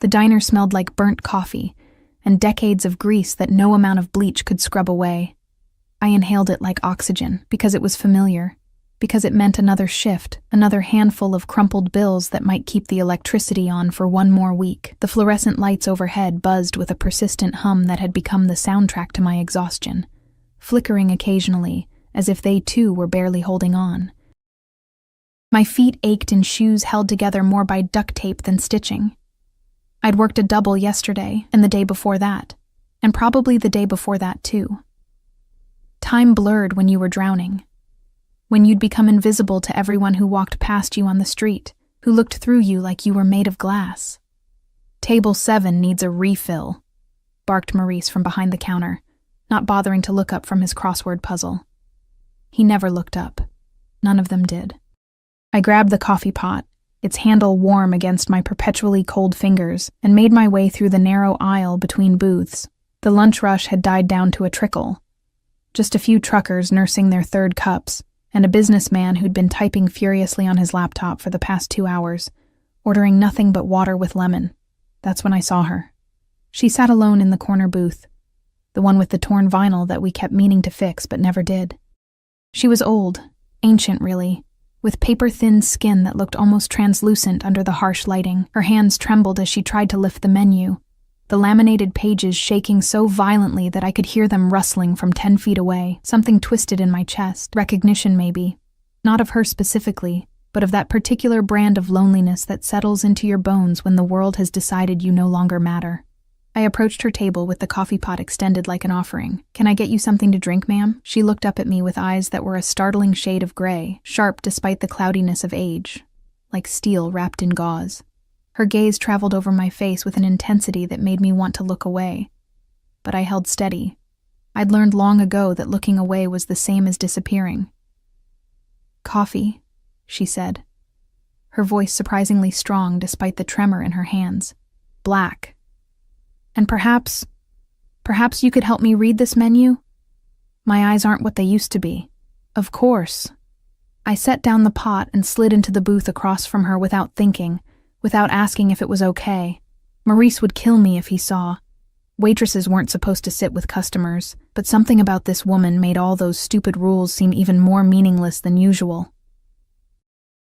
The diner smelled like burnt coffee and decades of grease that no amount of bleach could scrub away. I inhaled it like oxygen because it was familiar, because it meant another shift, another handful of crumpled bills that might keep the electricity on for one more week. The fluorescent lights overhead buzzed with a persistent hum that had become the soundtrack to my exhaustion, flickering occasionally, as if they too were barely holding on. My feet ached in shoes held together more by duct tape than stitching. I'd worked a double yesterday, and the day before that, and probably the day before that too. Time blurred when you were drowning, when you'd become invisible to everyone who walked past you on the street, who looked through you like you were made of glass. "Table 7 needs a refill," barked Maurice from behind the counter, not bothering to look up from his crossword puzzle. He never looked up. None of them did. I grabbed the coffee pot, its handle warm against my perpetually cold fingers, and made my way through the narrow aisle between booths. The lunch rush had died down to a trickle. Just a few truckers nursing their third cups, and a businessman who'd been typing furiously on his laptop for the past 2 hours, ordering nothing but water with lemon. That's when I saw her. She sat alone in the corner booth, the one with the torn vinyl that we kept meaning to fix but never did. She was old, ancient really, with paper-thin skin that looked almost translucent under the harsh lighting. Her hands trembled as she tried to lift the menu, the laminated pages shaking so violently that I could hear them rustling from 10 feet away. Something twisted in my chest. Recognition, maybe. Not of her specifically, but of that particular brand of loneliness that settles into your bones when the world has decided you no longer matter. I approached her table with the coffee pot extended like an offering. "Can I get you something to drink, ma'am?" She looked up at me with eyes that were a startling shade of gray, sharp despite the cloudiness of age, like steel wrapped in gauze. Her gaze traveled over my face with an intensity that made me want to look away. But I held steady. I'd learned long ago that looking away was the same as disappearing. "Coffee," she said, her voice surprisingly strong despite the tremor in her hands. "Black. And perhaps you could help me read this menu? My eyes aren't what they used to be." "Of course." I set down the pot and slid into the booth across from her without thinking, without asking if it was okay. Maurice would kill me if he saw. Waitresses weren't supposed to sit with customers, but something about this woman made all those stupid rules seem even more meaningless than usual.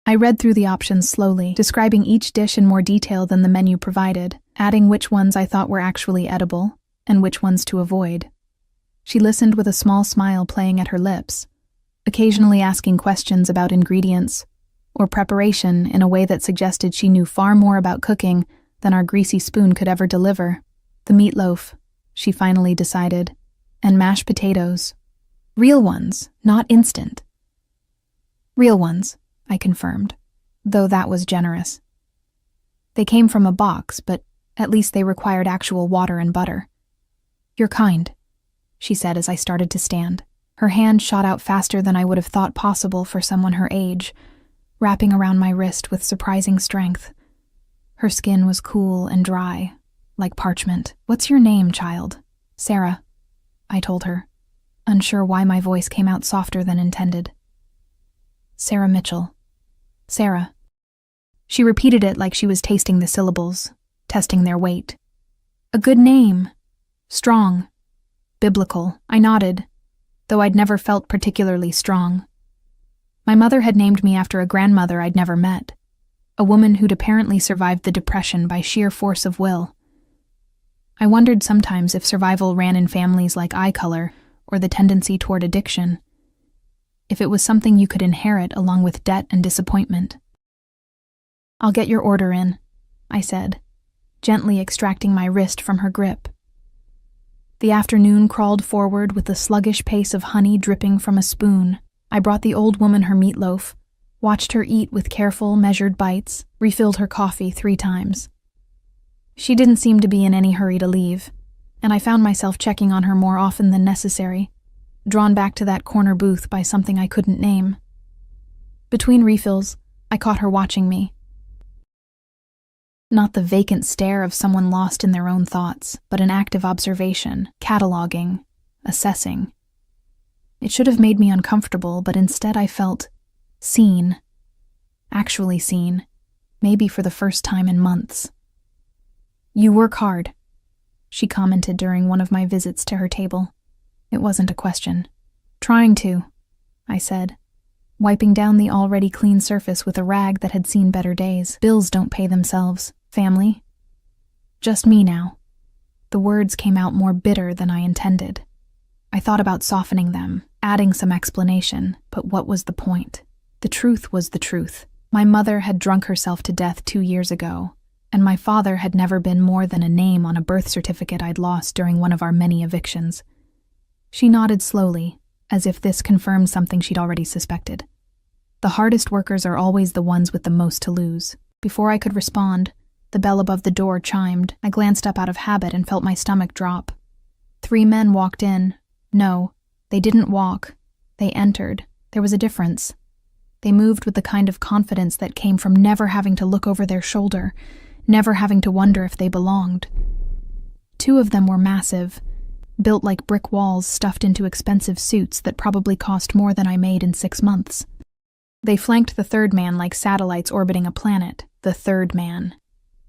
I read through the options slowly, describing each dish in more detail than the menu provided, adding which ones I thought were actually edible, and which ones to avoid. She listened with a small smile playing at her lips, occasionally asking questions about ingredients or preparation in a way that suggested she knew far more about cooking than our greasy spoon could ever deliver. "The meatloaf," she finally decided, "and mashed potatoes. Real ones, not instant." "Real ones," I confirmed, though that was generous. "They came from a box, but at least they required actual water and butter." "You're kind," she said as I started to stand. Her hand shot out faster than I would have thought possible for someone her age, wrapping around my wrist with surprising strength. Her skin was cool and dry, like parchment. "What's your name, child?" "Sarah," I told her, unsure why my voice came out softer than intended. "Sarah Mitchell. Sarah." She repeated it like she was tasting the syllables, testing their weight. "A good name. Strong. Biblical." I nodded, though I'd never felt particularly strong. My mother had named me after a grandmother I'd never met, a woman who'd apparently survived the Depression by sheer force of will. I wondered sometimes if survival ran in families like eye color or the tendency toward addiction, if it was something you could inherit along with debt and disappointment. "I'll get your order in," I said, gently extracting my wrist from her grip. The afternoon crawled forward with the sluggish pace of honey dripping from a spoon. I brought the old woman her meatloaf, watched her eat with careful, measured bites, refilled her coffee 3 times. She didn't seem to be in any hurry to leave, and I found myself checking on her more often than necessary, drawn back to that corner booth by something I couldn't name. Between refills, I caught her watching me. Not the vacant stare of someone lost in their own thoughts, but an active observation, cataloging, assessing. It should have made me uncomfortable, but instead I felt seen. Actually seen, maybe for the first time in months. You work hard, she commented during one of my visits to her table. It wasn't a question. Trying to, I said, wiping down the already clean surface with a rag that had seen better days. Bills don't pay themselves. Family? Just me now. The words came out more bitter than I intended. I thought about softening them, adding some explanation, but what was the point? The truth was the truth. My mother had drunk herself to death 2 years ago, and my father had never been more than a name on a birth certificate I'd lost during one of our many evictions. She nodded slowly, as if this confirmed something she'd already suspected. The hardest workers are always the ones with the most to lose. Before I could respond, the bell above the door chimed. I glanced up out of habit and felt my stomach drop. 3 men walked in. No, they didn't walk. They entered. There was a difference. They moved with the kind of confidence that came from never having to look over their shoulder, never having to wonder if they belonged. 2 of them were massive, built like brick walls stuffed into expensive suits that probably cost more than I made in 6 months. They flanked the 3rd man like satellites orbiting a planet. The 3rd man.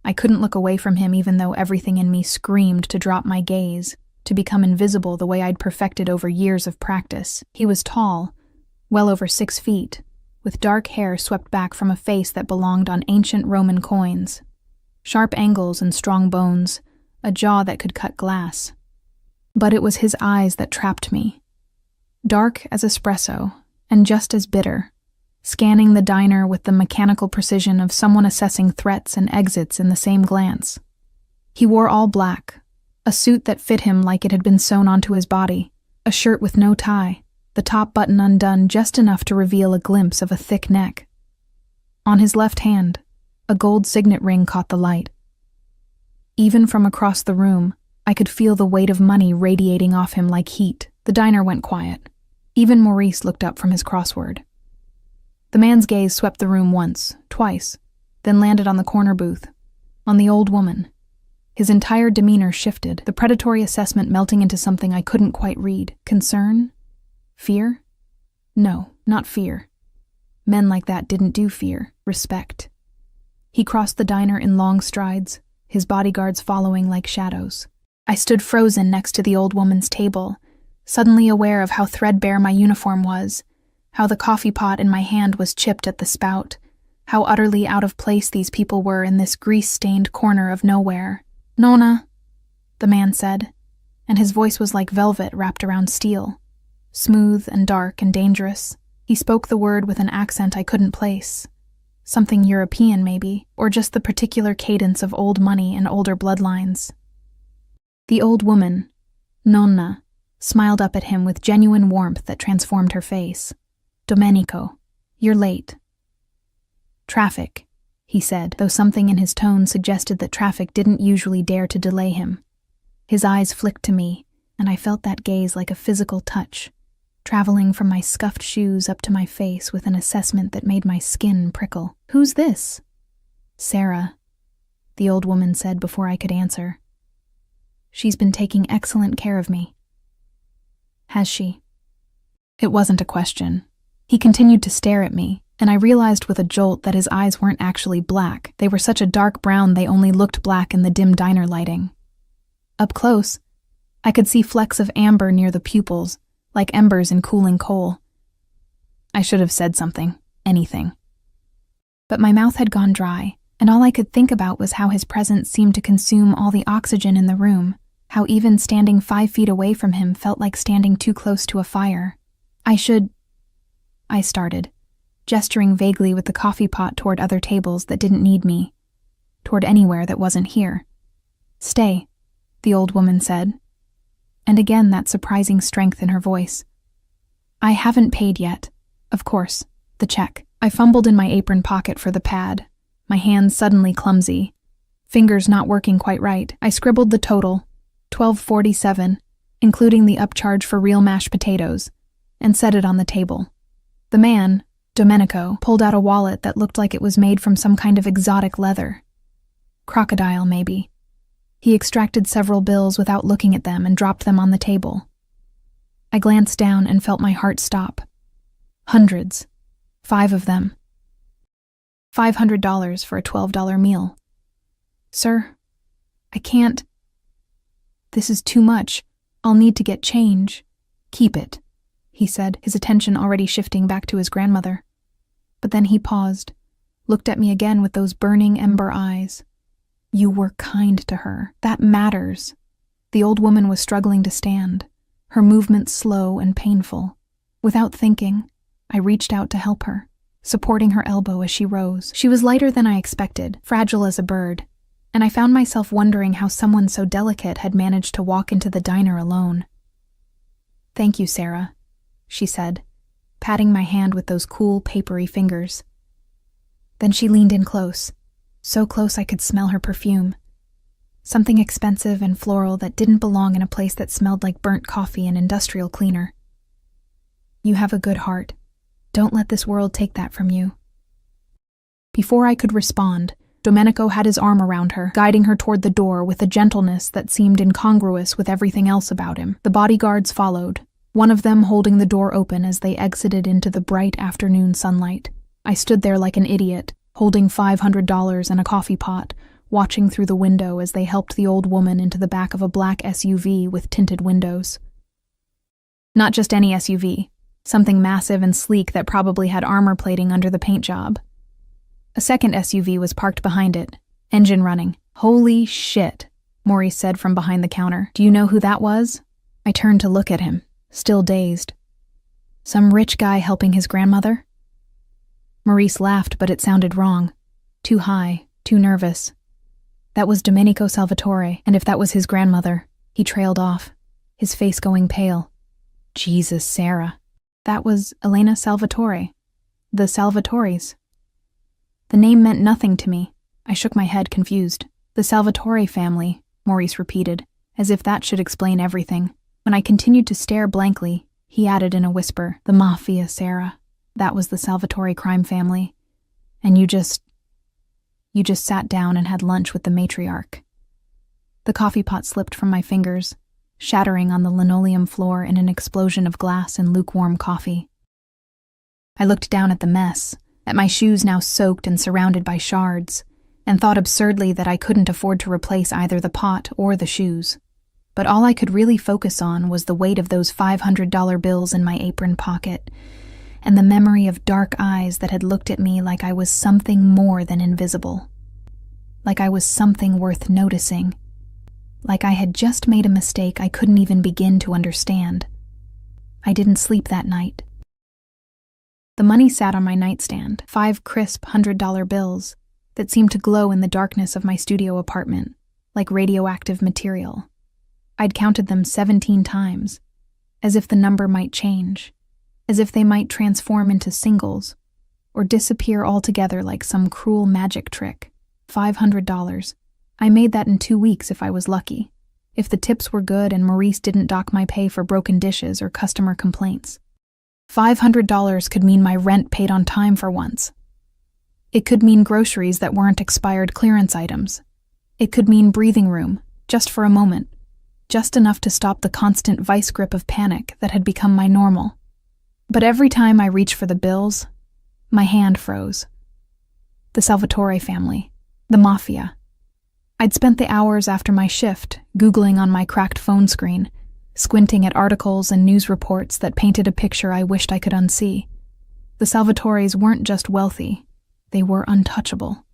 I couldn't look away from him even though everything in me screamed to drop my gaze, to become invisible the way I'd perfected over years of practice. He was tall, well over 6 feet, with dark hair swept back from a face that belonged on ancient Roman coins. Sharp angles and strong bones, a jaw that could cut glass. But it was his eyes that trapped me. Dark as espresso, and just as bitter, scanning the diner with the mechanical precision of someone assessing threats and exits in the same glance. He wore all black, a suit that fit him like it had been sewn onto his body, a shirt with no tie, the top button undone just enough to reveal a glimpse of a thick neck. On his left hand, a gold signet ring caught the light. Even from across the room, I could feel the weight of money radiating off him like heat. The diner went quiet. Even Maurice looked up from his crossword. The man's gaze swept the room once, twice, then landed on the corner booth, on the old woman. His entire demeanor shifted, the predatory assessment melting into something I couldn't quite read. Concern? Fear? No, not fear. Men like that didn't do fear. Respect. He crossed the diner in long strides, his bodyguards following like shadows. I stood frozen next to the old woman's table, suddenly aware of how threadbare my uniform was, how the coffee pot in my hand was chipped at the spout, how utterly out of place these people were in this grease-stained corner of nowhere. "Nona," the man said, and his voice was like velvet wrapped around steel, smooth and dark and dangerous. He spoke the word with an accent I couldn't place. Something European, maybe, or just the particular cadence of old money and older bloodlines. The old woman, Nonna, smiled up at him with genuine warmth that transformed her face. "Domenico, you're late." "Traffic," he said, though something in his tone suggested that traffic didn't usually dare to delay him. His eyes flicked to me, and I felt that gaze like a physical touch, traveling from my scuffed shoes up to my face with an assessment that made my skin prickle. "Who's this?" "Sarah," the old woman said before I could answer. "She's been taking excellent care of me." "Has she?" It wasn't a question. He continued to stare at me, and I realized with a jolt that his eyes weren't actually black. They were such a dark brown they only looked black in the dim diner lighting. Up close, I could see flecks of amber near the pupils, like embers in cooling coal. I should have said something, anything. But my mouth had gone dry, and all I could think about was how his presence seemed to consume all the oxygen in the room, how even standing 5 feet away from him felt like standing too close to a fire. I started, gesturing vaguely with the coffee pot toward other tables that didn't need me, toward anywhere that wasn't here. "Stay," the old woman said, and again that surprising strength in her voice. "I haven't paid yet. Of course, the check." I fumbled in my apron pocket for the pad, my hands suddenly clumsy, fingers not working quite right. I scribbled the total, $12.47, including the upcharge for real mashed potatoes, and set it on the table. The man, Domenico, pulled out a wallet that looked like it was made from some kind of exotic leather. Crocodile, maybe. He extracted several bills without looking at them and dropped them on the table. I glanced down and felt my heart stop. Hundreds. 5 of them. $500 for a $12 meal. "Sir?" I can't. This is too much. I'll need to get change. Keep it, he said, his attention already shifting back to his grandmother. But then he paused, looked at me again with those burning ember eyes. You were kind to her. That matters. The old woman was struggling to stand, her movements slow and painful. Without thinking, I reached out to help her, supporting her elbow as she rose. She was lighter than I expected, fragile as a bird, and I found myself wondering how someone so delicate had managed to walk into the diner alone. Thank you, Sarah, she said, patting my hand with those cool, papery fingers. Then she leaned in close, so close I could smell her perfume. Something expensive and floral that didn't belong in a place that smelled like burnt coffee and industrial cleaner. You have a good heart. Don't let this world take that from you. Before I could respond, Domenico had his arm around her, guiding her toward the door with a gentleness that seemed incongruous with everything else about him. The bodyguards followed, one of them holding the door open as they exited into the bright afternoon sunlight. I stood there like an idiot, holding $500 and a coffee pot, watching through the window as they helped the old woman into the back of a black SUV with tinted windows. Not just any SUV, something massive and sleek that probably had armor plating under the paint job. A second SUV was parked behind it, engine running. Holy shit, Maurice said from behind the counter. Do you know who that was? I turned to look at him, still dazed. Some rich guy helping his grandmother? Maurice laughed, but it sounded wrong. Too high, too nervous. That was Domenico Salvatore, and if that was his grandmother, he trailed off, his face going pale. Jesus, Sarah. That was Elena Salvatore. The Salvatores. The name meant nothing to me. I shook my head, confused. The Salvatore family, Maurice repeated, as if that should explain everything. When I continued to stare blankly, he added in a whisper, the Mafia, Sarah. That was the Salvatore crime family. And you just sat down and had lunch with the matriarch. The coffee pot slipped from my fingers, shattering on the linoleum floor in an explosion of glass and lukewarm coffee. I looked down at the mess, at my shoes now soaked and surrounded by shards, and thought absurdly that I couldn't afford to replace either the pot or the shoes. But all I could really focus on was the weight of those $500 bills in my apron pocket, and the memory of dark eyes that had looked at me like I was something more than invisible. Like I was something worth noticing. Like I had just made a mistake I couldn't even begin to understand. I didn't sleep that night. The money sat on my nightstand, 5 crisp $100 bills that seemed to glow in the darkness of my studio apartment, like radioactive material. I'd counted them 17 times, as if the number might change, as if they might transform into singles, or disappear altogether like some cruel magic trick. $500. I made that in 2 weeks if I was lucky, if the tips were good and Maurice didn't dock my pay for broken dishes or customer complaints. $500 could mean my rent paid on time for once. It could mean groceries that weren't expired clearance items. It could mean breathing room, just for a moment, just enough to stop the constant vice grip of panic that had become my normal. But every time I reached for the bills, my hand froze. The Salvatore family, the Mafia. I'd spent the hours after my shift Googling on my cracked phone screen, squinting at articles and news reports that painted a picture I wished I could unsee. The Salvatores weren't just wealthy, they were untouchable.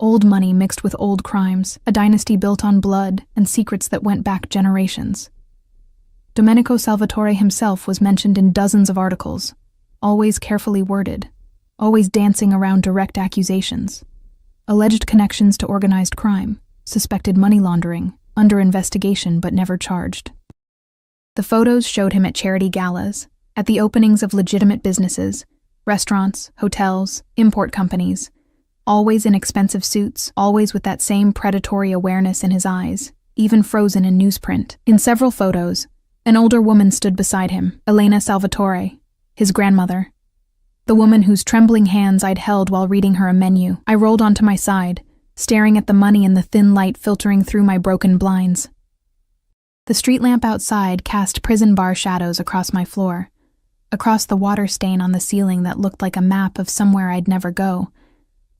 Old money mixed with old crimes, a dynasty built on blood and secrets that went back generations. Domenico Salvatore himself was mentioned in dozens of articles, always carefully worded, always dancing around direct accusations. Alleged connections to organized crime, suspected money laundering, under investigation but never charged. The photos showed him at charity galas, at the openings of legitimate businesses, restaurants, hotels, import companies, always in expensive suits, always with that same predatory awareness in his eyes, even frozen in newsprint. In several photos, an older woman stood beside him, Elena Salvatore, his grandmother. The woman whose trembling hands I'd held while reading her a menu. I rolled onto my side, staring at the money in the thin light filtering through my broken blinds. The street lamp outside cast prison bar shadows across my floor, across the water stain on the ceiling that looked like a map of somewhere I'd never go,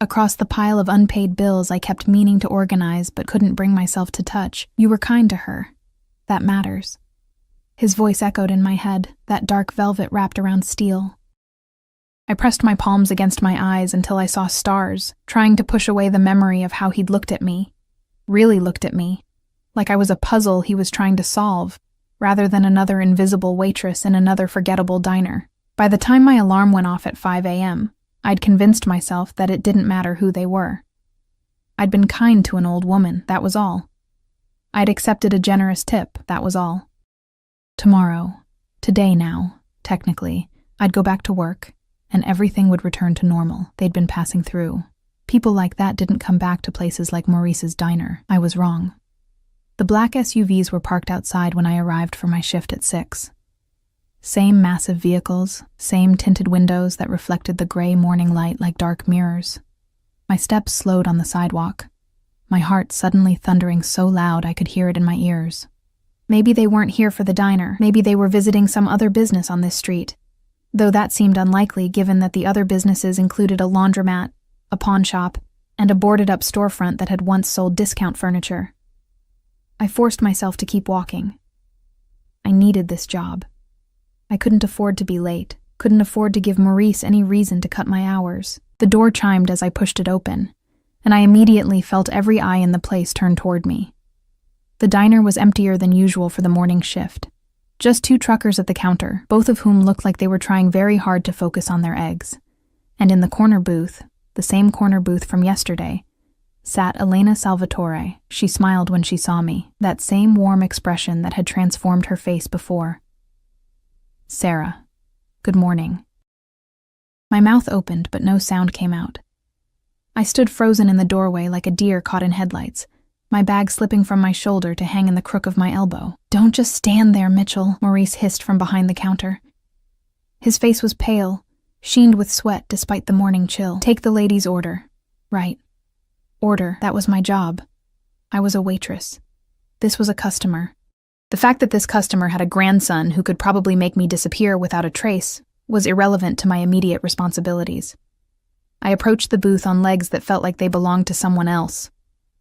Across the pile of unpaid bills I kept meaning to organize but couldn't bring myself to touch. You were kind to her. That matters. His voice echoed in my head, that dark velvet wrapped around steel. I pressed my palms against my eyes until I saw stars, trying to push away the memory of how he'd looked at me. Really looked at me. Like I was a puzzle he was trying to solve, rather than another invisible waitress in another forgettable diner. By the time my alarm went off at 5 a.m., I'd convinced myself that it didn't matter who they were. I'd been kind to an old woman, that was all. I'd accepted a generous tip, that was all. Tomorrow, today now, technically, I'd go back to work, and everything would return to normal. They'd been passing through. People like that didn't come back to places like Maurice's diner. I was wrong. The black SUVs were parked outside when I arrived for my shift at 6. Same massive vehicles, same tinted windows that reflected the gray morning light like dark mirrors. My steps slowed on the sidewalk, my heart suddenly thundering so loud I could hear it in my ears. Maybe they weren't here for the diner. Maybe they were visiting some other business on this street, though that seemed unlikely given that the other businesses included a laundromat, a pawn shop, and a boarded-up storefront that had once sold discount furniture. I forced myself to keep walking. I needed this job. I couldn't afford to be late, couldn't afford to give Maurice any reason to cut my hours. The door chimed as I pushed it open, and I immediately felt every eye in the place turn toward me. The diner was emptier than usual for the morning shift. Just 2 truckers at the counter, both of whom looked like they were trying very hard to focus on their eggs. And in the corner booth, the same corner booth from yesterday, sat Elena Salvatore. She smiled when she saw me, that same warm expression that had transformed her face before. Sarah, good morning. My mouth opened, but no sound came out. I stood frozen in the doorway like a deer caught in headlights, my bag slipping from my shoulder to hang in the crook of my elbow. "Don't just stand there, Mitchell," Maurice hissed from behind the counter. His face was pale, sheened with sweat despite the morning chill. "Take the lady's order." Right. Order, that was my job. I was a waitress. This was a customer. The fact that this customer had a grandson who could probably make me disappear without a trace was irrelevant to my immediate responsibilities. I approached the booth on legs that felt like they belonged to someone else,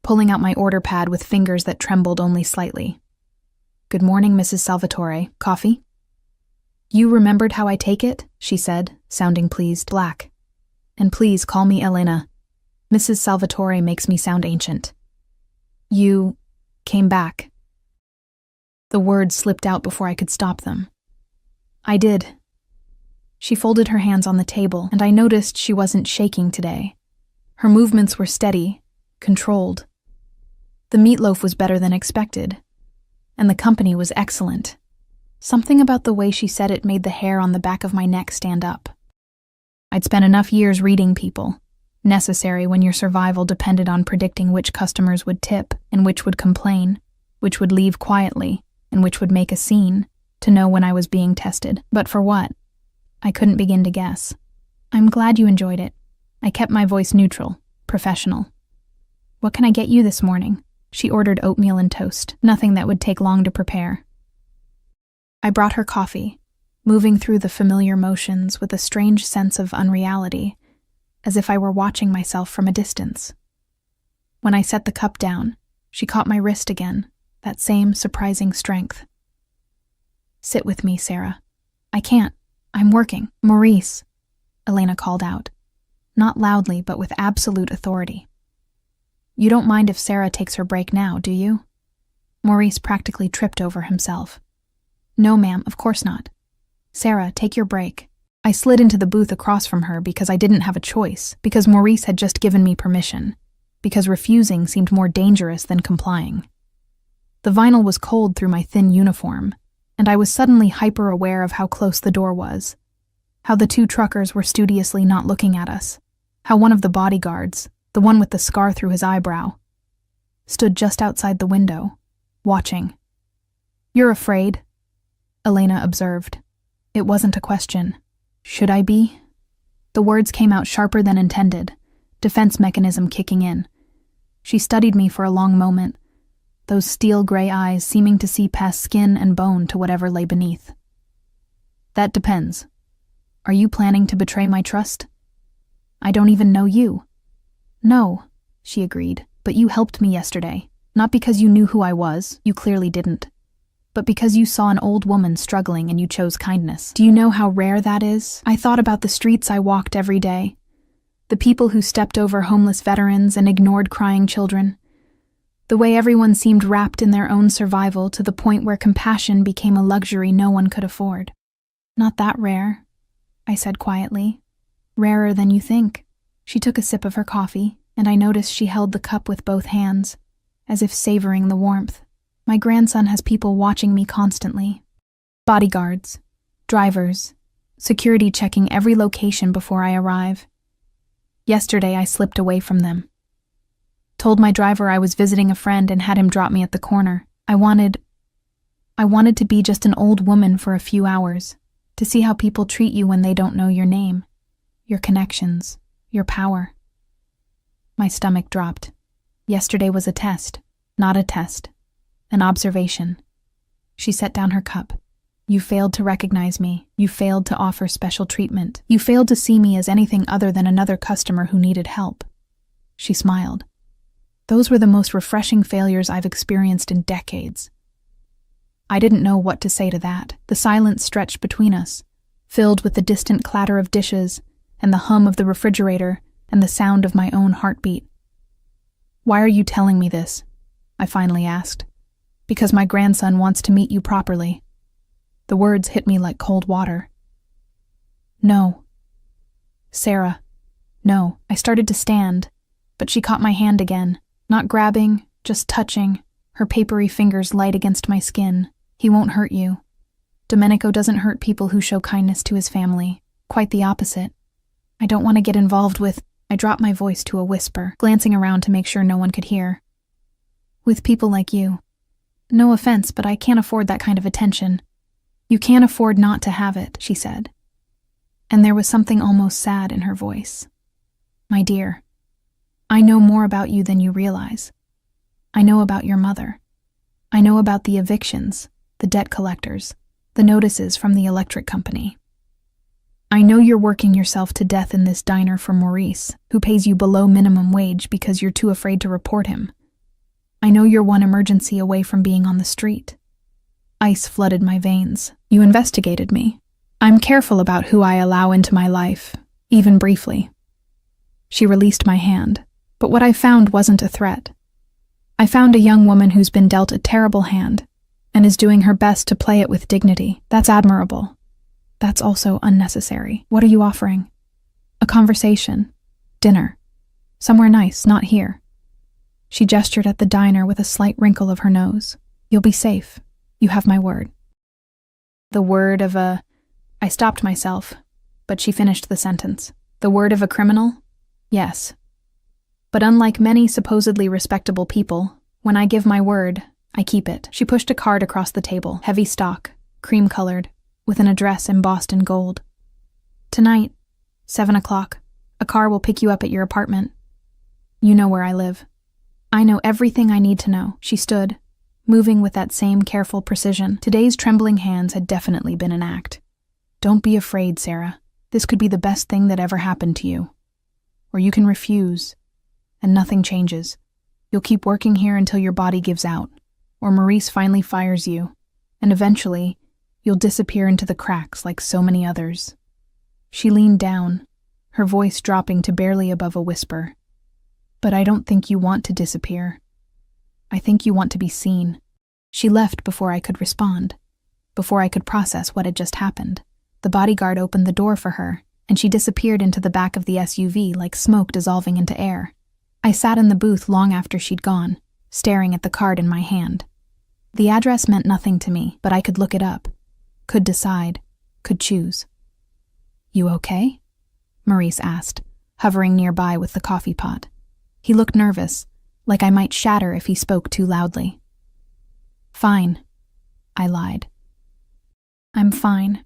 pulling out my order pad with fingers that trembled only slightly. "Good morning, Mrs. Salvatore. Coffee?" "You remembered how I take it?" she said, sounding pleased. "Black. And please call me Elena. Mrs. Salvatore makes me sound ancient." "You came back." The words slipped out before I could stop them. "I did." She folded her hands on the table, and I noticed she wasn't shaking today. Her movements were steady, controlled. The meatloaf was better than expected, and the company was excellent. Something about the way she said it made the hair on the back of my neck stand up. I'd spent enough years reading people, necessary when your survival depended on predicting which customers would tip and which would complain, which would leave quietly, and which would make a scene, to know when I was being tested. But for what? I couldn't begin to guess. "I'm glad you enjoyed it." I kept my voice neutral, professional. "What can I get you this morning?" She ordered oatmeal and toast, nothing that would take long to prepare. I brought her coffee, moving through the familiar motions with a strange sense of unreality, as if I were watching myself from a distance. When I set the cup down, she caught my wrist again, that same surprising strength. "Sit with me, Sarah." "I can't. I'm working." "Maurice," Elena called out, not loudly but with absolute authority. "You don't mind if Sarah takes her break now, do you?" Maurice practically tripped over himself. "No, ma'am, of course not. Sarah, take your break." I slid into the booth across from her because I didn't have a choice, because Maurice had just given me permission, because refusing seemed more dangerous than complying. The vinyl was cold through my thin uniform, and I was suddenly hyper-aware of how close the door was, how the 2 truckers were studiously not looking at us, how one of the bodyguards, the one with the scar through his eyebrow, stood just outside the window, watching. "You're afraid?" Elena observed. It wasn't a question. Should I be? The words came out sharper than intended, defense mechanism kicking in. She studied me for a long moment, those steel-gray eyes seeming to see past skin and bone to whatever lay beneath. "That depends. Are you planning to betray my trust?" "I don't even know you." No, she agreed, but you helped me yesterday. Not because you knew who I was, you clearly didn't, but because you saw an old woman struggling and you chose kindness. Do you know how rare that is? I thought about the streets I walked every day, the people who stepped over homeless veterans and ignored crying children, the way everyone seemed wrapped in their own survival to the point where compassion became a luxury no one could afford. Not that rare, I said quietly. Rarer than you think. She took a sip of her coffee, and I noticed she held the cup with both hands, as if savoring the warmth. My grandson has people watching me constantly. Bodyguards, drivers, security checking every location before I arrive. Yesterday I slipped away from them. Told my driver I was visiting a friend and had him drop me at the corner. I wanted to be just an old woman for a few hours, to see how people treat you when they don't know your name, your connections, your power. My stomach dropped. Yesterday was a test, not a test, an observation. She set down her cup. You failed to recognize me. You failed to offer special treatment. You failed to see me as anything other than another customer who needed help. She smiled. Those were the most refreshing failures I've experienced in decades. I didn't know what to say to that. The silence stretched between us, filled with the distant clatter of dishes and the hum of the refrigerator and the sound of my own heartbeat. Why are you telling me this? I finally asked. Because my grandson wants to meet you properly. The words hit me like cold water. No. Sarah. No. I started to stand, but she caught my hand again, not grabbing, just touching, her papery fingers light against my skin. He won't hurt you. Domenico doesn't hurt people who show kindness to his family. Quite the opposite. I don't want to get involved with... I dropped my voice to a whisper, glancing around to make sure no one could hear. With people like you. No offense, but I can't afford that kind of attention. You can't afford not to have it, she said. And there was something almost sad in her voice. My dear, I know more about you than you realize. I know about your mother. I know about the evictions, the debt collectors, the notices from the electric company. I know you're working yourself to death in this diner for Maurice, who pays you below minimum wage because you're too afraid to report him. I know you're one emergency away from being on the street. Ice flooded my veins. You investigated me. I'm careful about who I allow into my life, even briefly. She released my hand, but what I found wasn't a threat. I found a young woman who's been dealt a terrible hand and is doing her best to play it with dignity. That's admirable. That's also unnecessary. What are you offering? A conversation. Dinner. Somewhere nice, not here. She gestured at the diner with a slight wrinkle of her nose. You'll be safe. You have my word. The word of a... I stopped myself, but she finished the sentence. The word of a criminal? Yes. But unlike many supposedly respectable people, when I give my word, I keep it. She pushed a card across the table, heavy stock, cream-colored, with an address embossed in gold. Tonight, 7 o'clock, a car will pick you up at your apartment. You know where I live. I know everything I need to know. She stood, moving with that same careful precision. Today's trembling hands had definitely been an act. Don't be afraid, Sarah. This could be the best thing that ever happened to you. Or you can refuse, and nothing changes. You'll keep working here until your body gives out, or Maurice finally fires you, and eventually, you'll disappear into the cracks like so many others. She leaned down, her voice dropping to barely above a whisper. But I don't think you want to disappear. I think you want to be seen. She left before I could respond, before I could process what had just happened. The bodyguard opened the door for her, and she disappeared into the back of the SUV like smoke dissolving into air. I sat in the booth long after she'd gone, staring at the card in my hand. The address meant nothing to me, but I could look it up. Could decide, could choose. You okay? Maurice asked, hovering nearby with the coffee pot. He looked nervous, like I might shatter if he spoke too loudly. Fine, I lied. I'm fine.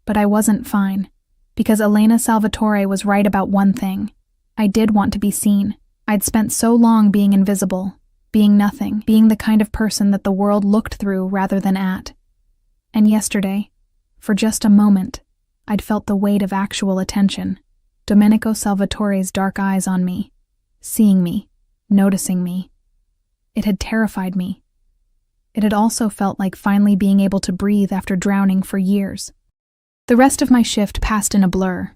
But I wasn't fine, because Elena Salvatore was right about one thing. I did want to be seen. I'd spent so long being invisible, being nothing, being the kind of person that the world looked through rather than at. And yesterday, for just a moment, I'd felt the weight of actual attention, Domenico Salvatore's dark eyes on me, seeing me, noticing me. It had terrified me. It had also felt like finally being able to breathe after drowning for years. The rest of my shift passed in a blur.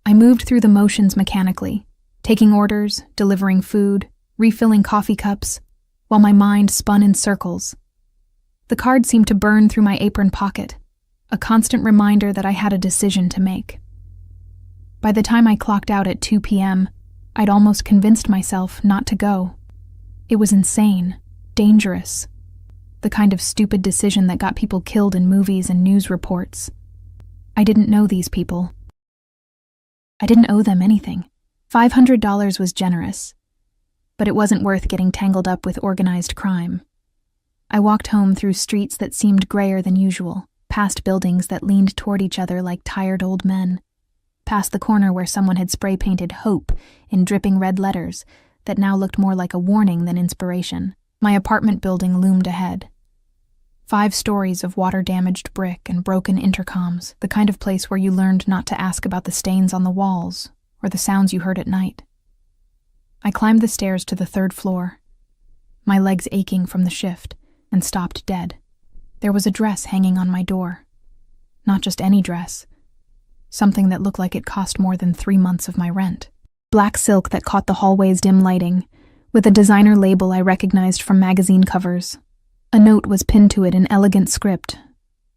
I moved through the motions mechanically, taking orders, delivering food, refilling coffee cups, while my mind spun in circles. The card seemed to burn through my apron pocket, a constant reminder that I had a decision to make. By the time I clocked out at 2 p.m., I'd almost convinced myself not to go. It was insane, dangerous, the kind of stupid decision that got people killed in movies and news reports. I didn't know these people. I didn't owe them anything. $500 was generous, but it wasn't worth getting tangled up with organized crime. I walked home through streets that seemed grayer than usual, past buildings that leaned toward each other like tired old men, past the corner where someone had spray-painted hope in dripping red letters that now looked more like a warning than inspiration. My apartment building loomed ahead. 5 stories of water-damaged brick and broken intercoms, the kind of place where you learned not to ask about the stains on the walls or the sounds you heard at night. I climbed the stairs to the 3rd floor, my legs aching from the shift, and stopped dead. There was a dress hanging on my door. Not just any dress. Something that looked like it cost more than 3 months of my rent. Black silk that caught the hallway's dim lighting, with a designer label I recognized from magazine covers. A note was pinned to it in elegant script.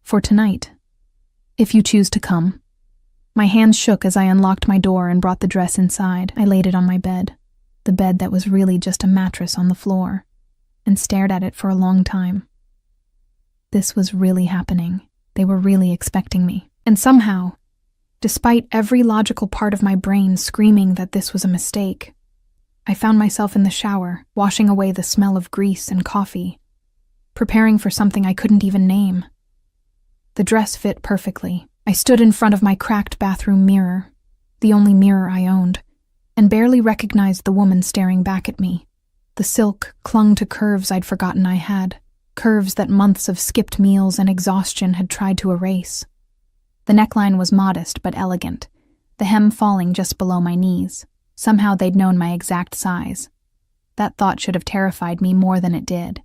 For tonight. If you choose to come. My hands shook as I unlocked my door and brought the dress inside. I laid it on my bed, the bed that was really just a mattress on the floor, and stared at it for a long time. This was really happening. They were really expecting me. And somehow, despite every logical part of my brain screaming that this was a mistake, I found myself in the shower, washing away the smell of grease and coffee, preparing for something I couldn't even name. The dress fit perfectly. I stood in front of my cracked bathroom mirror, the only mirror I owned, and barely recognized the woman staring back at me. The silk clung to curves I'd forgotten I had, curves that months of skipped meals and exhaustion had tried to erase. The neckline was modest but elegant, the hem falling just below my knees. Somehow they'd known my exact size. That thought should have terrified me more than it did.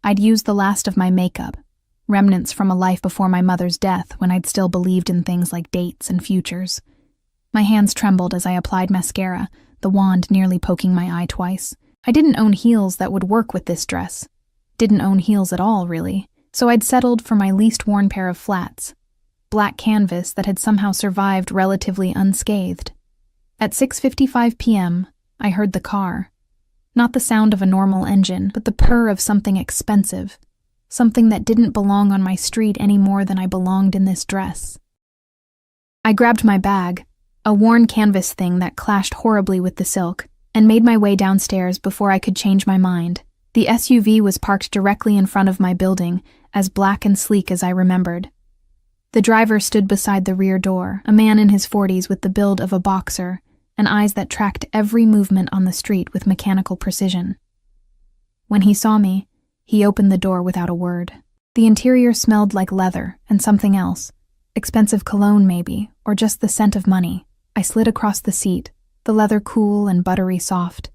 I'd used the last of my makeup, remnants from a life before my mother's death when I'd still believed in things like dates and futures. My hands trembled as I applied mascara, the wand nearly poking my eye twice. I didn't own heels that would work with this dress. Didn't own heels at all, really, so I'd settled for my least worn pair of flats, black canvas that had somehow survived relatively unscathed. At 6:55 p.m., I heard the car. Not the sound of a normal engine, but the purr of something expensive, something that didn't belong on my street any more than I belonged in this dress. I grabbed my bag, a worn canvas thing that clashed horribly with the silk, and made my way downstairs before I could change my mind. The SUV was parked directly in front of my building, as black and sleek as I remembered. The driver stood beside the rear door, a man in his 40s with the build of a boxer, and eyes that tracked every movement on the street with mechanical precision. When he saw me, he opened the door without a word. The interior smelled like leather and something else, expensive cologne maybe, or just the scent of money. I slid across the seat, the leather cool and buttery soft,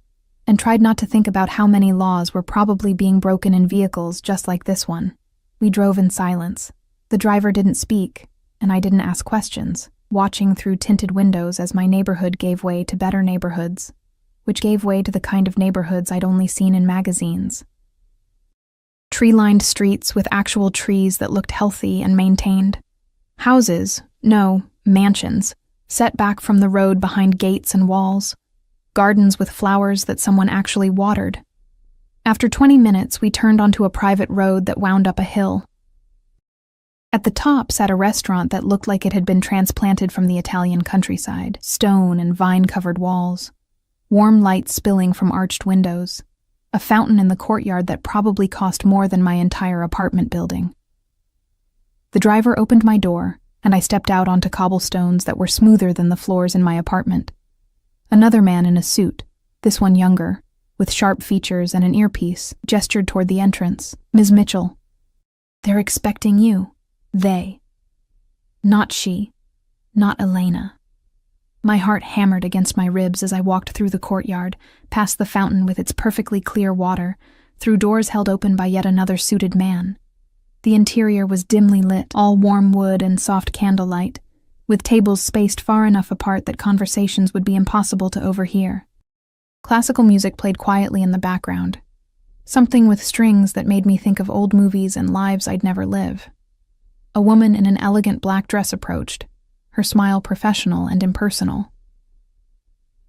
and tried not to think about how many laws were probably being broken in vehicles just like this one. We drove in silence. The driver didn't speak, and I didn't ask questions, watching through tinted windows as my neighborhood gave way to better neighborhoods, which gave way to the kind of neighborhoods I'd only seen in magazines. Tree-lined streets with actual trees that looked healthy and maintained. Houses, no, mansions, set back from the road behind gates and walls. Gardens with flowers that someone actually watered. After 20 minutes, we turned onto a private road that wound up a hill. At the top sat a restaurant that looked like it had been transplanted from the Italian countryside, stone and vine-covered walls, warm light spilling from arched windows, a fountain in the courtyard that probably cost more than my entire apartment building. The driver opened my door, and I stepped out onto cobblestones that were smoother than the floors in my apartment. Another man in a suit, this one younger, with sharp features and an earpiece, gestured toward the entrance. "Ms. Mitchell, they're expecting you." They. Not she. Not Elena. My heart hammered against my ribs as I walked through the courtyard, past the fountain with its perfectly clear water, through doors held open by yet another suited man. The interior was dimly lit, all warm wood and soft candlelight, with tables spaced far enough apart that conversations would be impossible to overhear. Classical music played quietly in the background, something with strings that made me think of old movies and lives I'd never live. A woman in an elegant black dress approached, her smile professional and impersonal.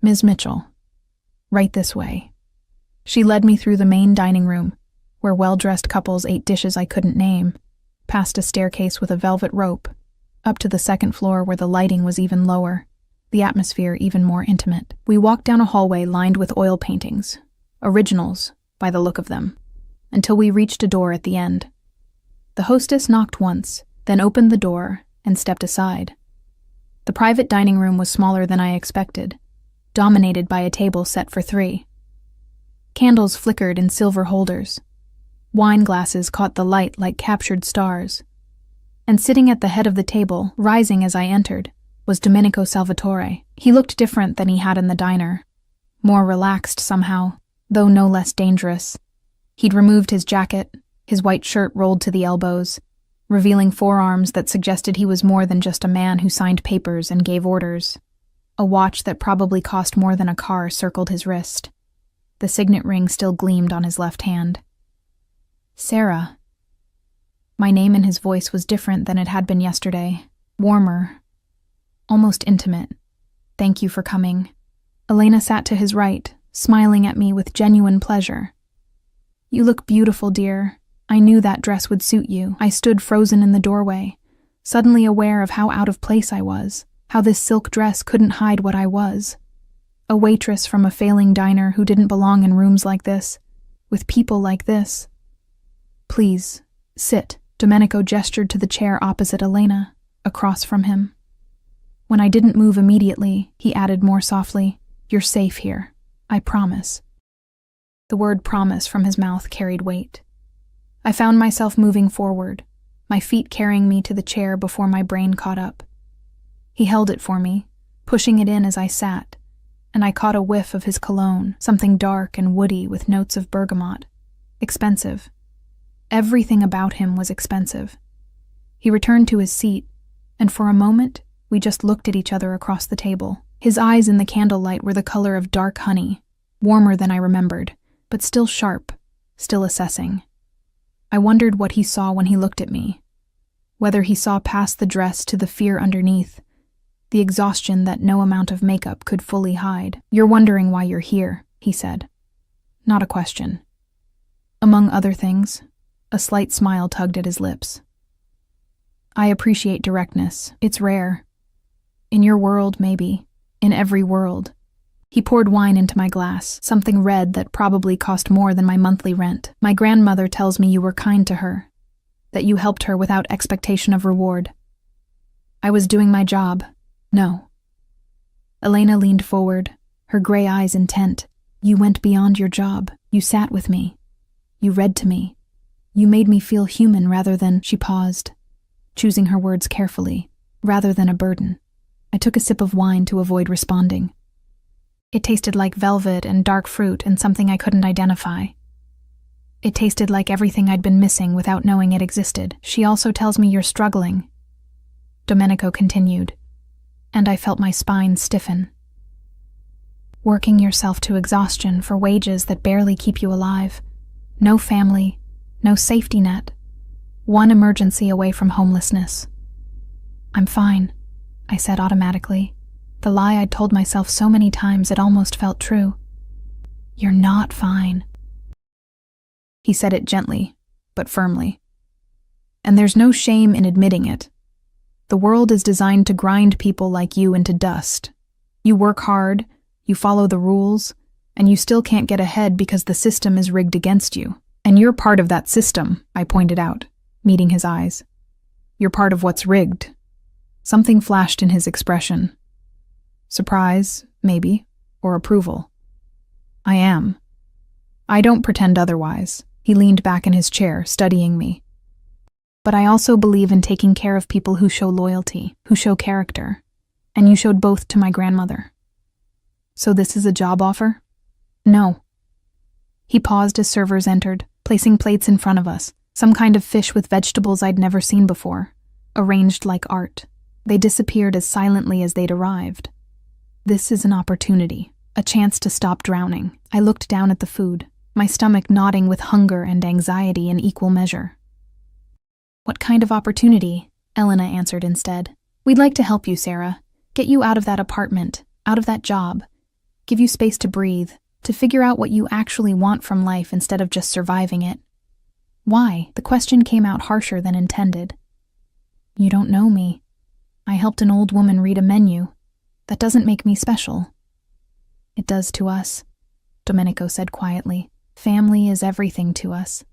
"Ms. Mitchell, right this way." She led me through the main dining room, where well-dressed couples ate dishes I couldn't name, past a staircase with a velvet rope, up to the second floor where the lighting was even lower, the atmosphere even more intimate. We walked down a hallway lined with oil paintings, originals, by the look of them, until we reached a door at the end. The hostess knocked once, then opened the door and stepped aside. The private dining room was smaller than I expected, dominated by a table set for 3. Candles flickered in silver holders. Wine glasses caught the light like captured stars. And sitting at the head of the table, rising as I entered, was Domenico Salvatore. He looked different than he had in the diner, more relaxed somehow, though no less dangerous. He'd removed his jacket, his white shirt rolled to the elbows, revealing forearms that suggested he was more than just a man who signed papers and gave orders. A watch that probably cost more than a car circled his wrist. The signet ring still gleamed on his left hand. "Sarah." My name in his voice was different than it had been yesterday, warmer, almost intimate. "Thank you for coming." Elena sat to his right, smiling at me with genuine pleasure. "You look beautiful, dear. I knew that dress would suit you." I stood frozen in the doorway, suddenly aware of how out of place I was, how this silk dress couldn't hide what I was. A waitress from a failing diner who didn't belong in rooms like this, with people like this. "Please, sit." Domenico gestured to the chair opposite Elena, across from him. When I didn't move immediately, he added more softly, "You're safe here. I promise." The word promise from his mouth carried weight. I found myself moving forward, my feet carrying me to the chair before my brain caught up. He held it for me, pushing it in as I sat, and I caught a whiff of his cologne, something dark and woody with notes of bergamot. Expensive. Everything about him was expensive. He returned to his seat, and for a moment, we just looked at each other across the table. His eyes in the candlelight were the color of dark honey, warmer than I remembered, but still sharp, still assessing. I wondered what he saw when he looked at me, whether he saw past the dress to the fear underneath, the exhaustion that no amount of makeup could fully hide. "You're wondering why you're here," he said. Not a question. Among other things, a slight smile tugged at his lips. "I appreciate directness. It's rare. In your world, maybe. In every world." He poured wine into my glass, something red that probably cost more than my monthly rent. "My grandmother tells me you were kind to her, that you helped her without expectation of reward." "I was doing my job. No." Elena leaned forward, her gray eyes intent. "You went beyond your job. You sat with me. You read to me. You made me feel human rather than—" She paused, choosing her words carefully, "rather than a burden." I took a sip of wine to avoid responding. It tasted like velvet and dark fruit and something I couldn't identify. It tasted like everything I'd been missing without knowing it existed. "She also tells me you're struggling," Domenico continued, and I felt my spine stiffen. "Working yourself to exhaustion for wages that barely keep you alive. No family, no safety net. One emergency away from homelessness." "I'm fine," I said automatically. The lie I'd told myself so many times it almost felt true. "You're not fine." He said it gently, but firmly. "And there's no shame in admitting it. The world is designed to grind people like you into dust. You work hard, you follow the rules, and you still can't get ahead because the system is rigged against you. And you're part of that system," I pointed out, meeting his eyes. "You're part of what's rigged." Something flashed in his expression. Surprise, maybe, or approval. "I am. I don't pretend otherwise." He leaned back in his chair, studying me. "But I also believe in taking care of people who show loyalty, who show character. And you showed both to my grandmother. So this is a job offer? No. He paused as servers entered, placing plates in front of us, some kind of fish with vegetables I'd never seen before, arranged like art. They disappeared as silently as they'd arrived. This is an opportunity, a chance to stop drowning. I looked down at the food, my stomach nodding with hunger and anxiety in equal measure. What kind of opportunity? Elena answered instead. We'd like to help you, Sarah. Get you out of that apartment, out of that job. Give you space to breathe, to figure out what you actually want from life instead of just surviving it. Why? The question came out harsher than intended. You don't know me. I helped an old woman read a menu. That doesn't make me special. It does to us, Domenico said quietly. Family is everything to us.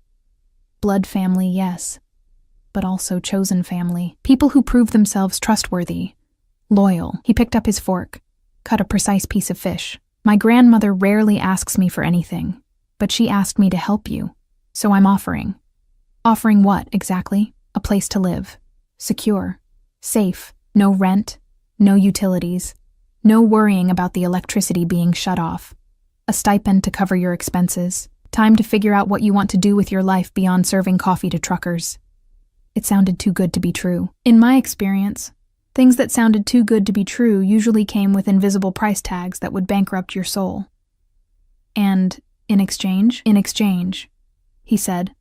Blood family, yes, but also chosen family. People who prove themselves trustworthy, loyal. He picked up his fork, cut a precise piece of fish. My grandmother rarely asks me for anything, but she asked me to help you, so I'm offering. Offering what, exactly? A place to live. Secure. Safe. No rent. No utilities. No worrying about the electricity being shut off. A stipend to cover your expenses. Time to figure out what you want to do with your life beyond serving coffee to truckers. It sounded too good to be true. In my experience, things that sounded too good to be true usually came with invisible price tags that would bankrupt your soul. And in exchange, he said,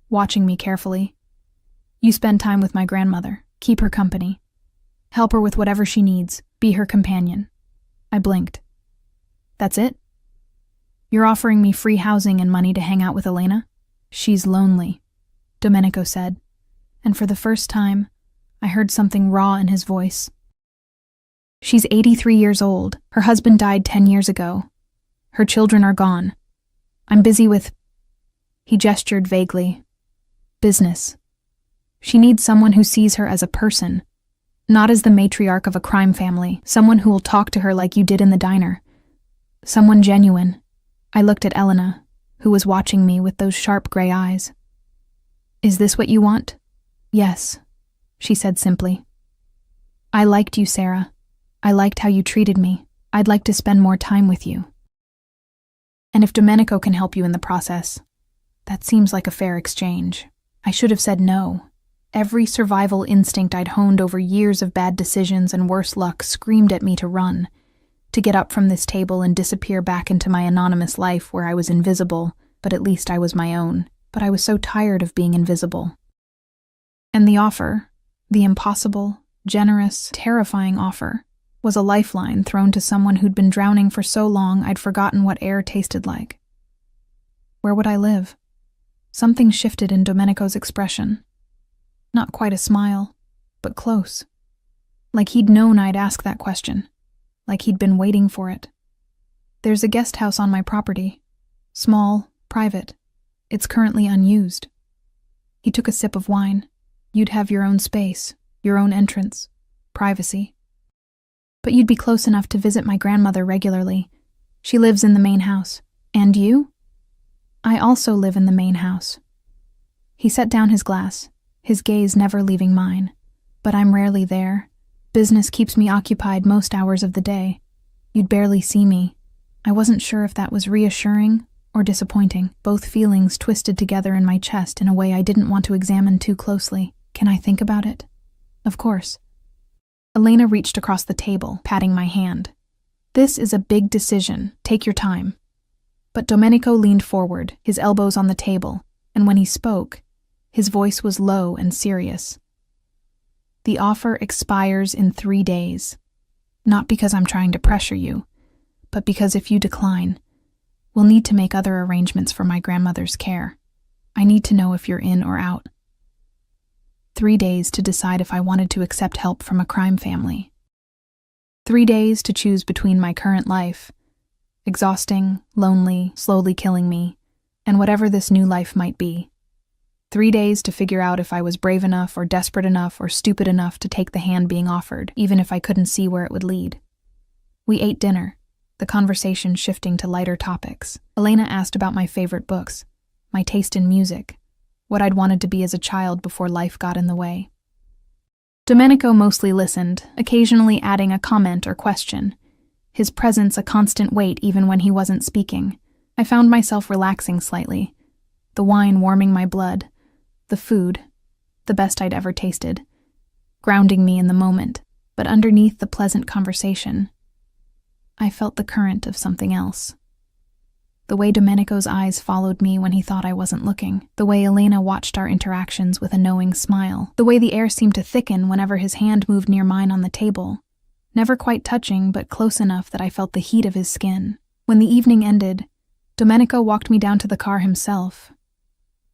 watching me carefully, you spend time with my grandmother, keep her company, help her with whatever she needs, be her companion. I blinked. That's it? You're offering me free housing and money to hang out with Elena? She's lonely, Domenico said, and for the first time, I heard something raw in his voice. She's 83 years old. Her husband died 10 years ago. Her children are gone. I'm busy with... He gestured vaguely. Business. She needs someone who sees her as a person, not as the matriarch of a crime family, someone who will talk to her like you did in the diner. Someone genuine. I looked at Elena, who was watching me with those sharp gray eyes. Is this what you want? Yes, she said simply. I liked you, Sarah. I liked how you treated me. I'd like to spend more time with you. And if Domenico can help you in the process, that seems like a fair exchange. I should have said no. Every survival instinct I'd honed over years of bad decisions and worse luck screamed at me to run, to get up from this table and disappear back into my anonymous life where I was invisible, but at least I was my own. But I was so tired of being invisible. And the offer, the impossible, generous, terrifying offer, was a lifeline thrown to someone who'd been drowning for so long I'd forgotten what air tasted like. Where would I live? Something shifted in Domenico's expression. Not quite a smile, but close. Like he'd known I'd ask that question. Like he'd been waiting for it. There's a guest house on my property. Small, private. It's currently unused. He took a sip of wine. You'd have your own space, your own entrance, privacy. But you'd be close enough to visit my grandmother regularly. She lives in the main house. And you? I also live in the main house. He set down his glass, his gaze never leaving mine. But I'm rarely there. Business keeps me occupied most hours of the day. You'd barely see me. I wasn't sure if that was reassuring or disappointing, both feelings twisted together in my chest in a way I didn't want to examine too closely. Can I think about it? Of course. Elena reached across the table, patting my hand. This is a big decision. Take your time. But Domenico leaned forward, his elbows on the table, and when he spoke, his voice was low and serious. The offer expires in 3 days. Not because I'm trying to pressure you, but because if you decline, we'll need to make other arrangements for my grandmother's care. I need to know if you're in or out. 3 days to decide if I wanted to accept help from a crime family. 3 days to choose between my current life, exhausting, lonely, slowly killing me, and whatever this new life might be. 3 days to figure out if I was brave enough or desperate enough or stupid enough to take the hand being offered, even if I couldn't see where it would lead. We ate dinner, the conversation shifting to lighter topics. Elena asked about my favorite books, my taste in music, what I'd wanted to be as a child before life got in the way. Domenico mostly listened, occasionally adding a comment or question, his presence a constant weight even when he wasn't speaking. I found myself relaxing slightly, the wine warming my blood, the food, the best I'd ever tasted, grounding me in the moment. But underneath the pleasant conversation, I felt the current of something else. The way Domenico's eyes followed me when he thought I wasn't looking, the way Elena watched our interactions with a knowing smile, the way the air seemed to thicken whenever his hand moved near mine on the table, never quite touching but close enough that I felt the heat of his skin. When the evening ended, Domenico walked me down to the car himself.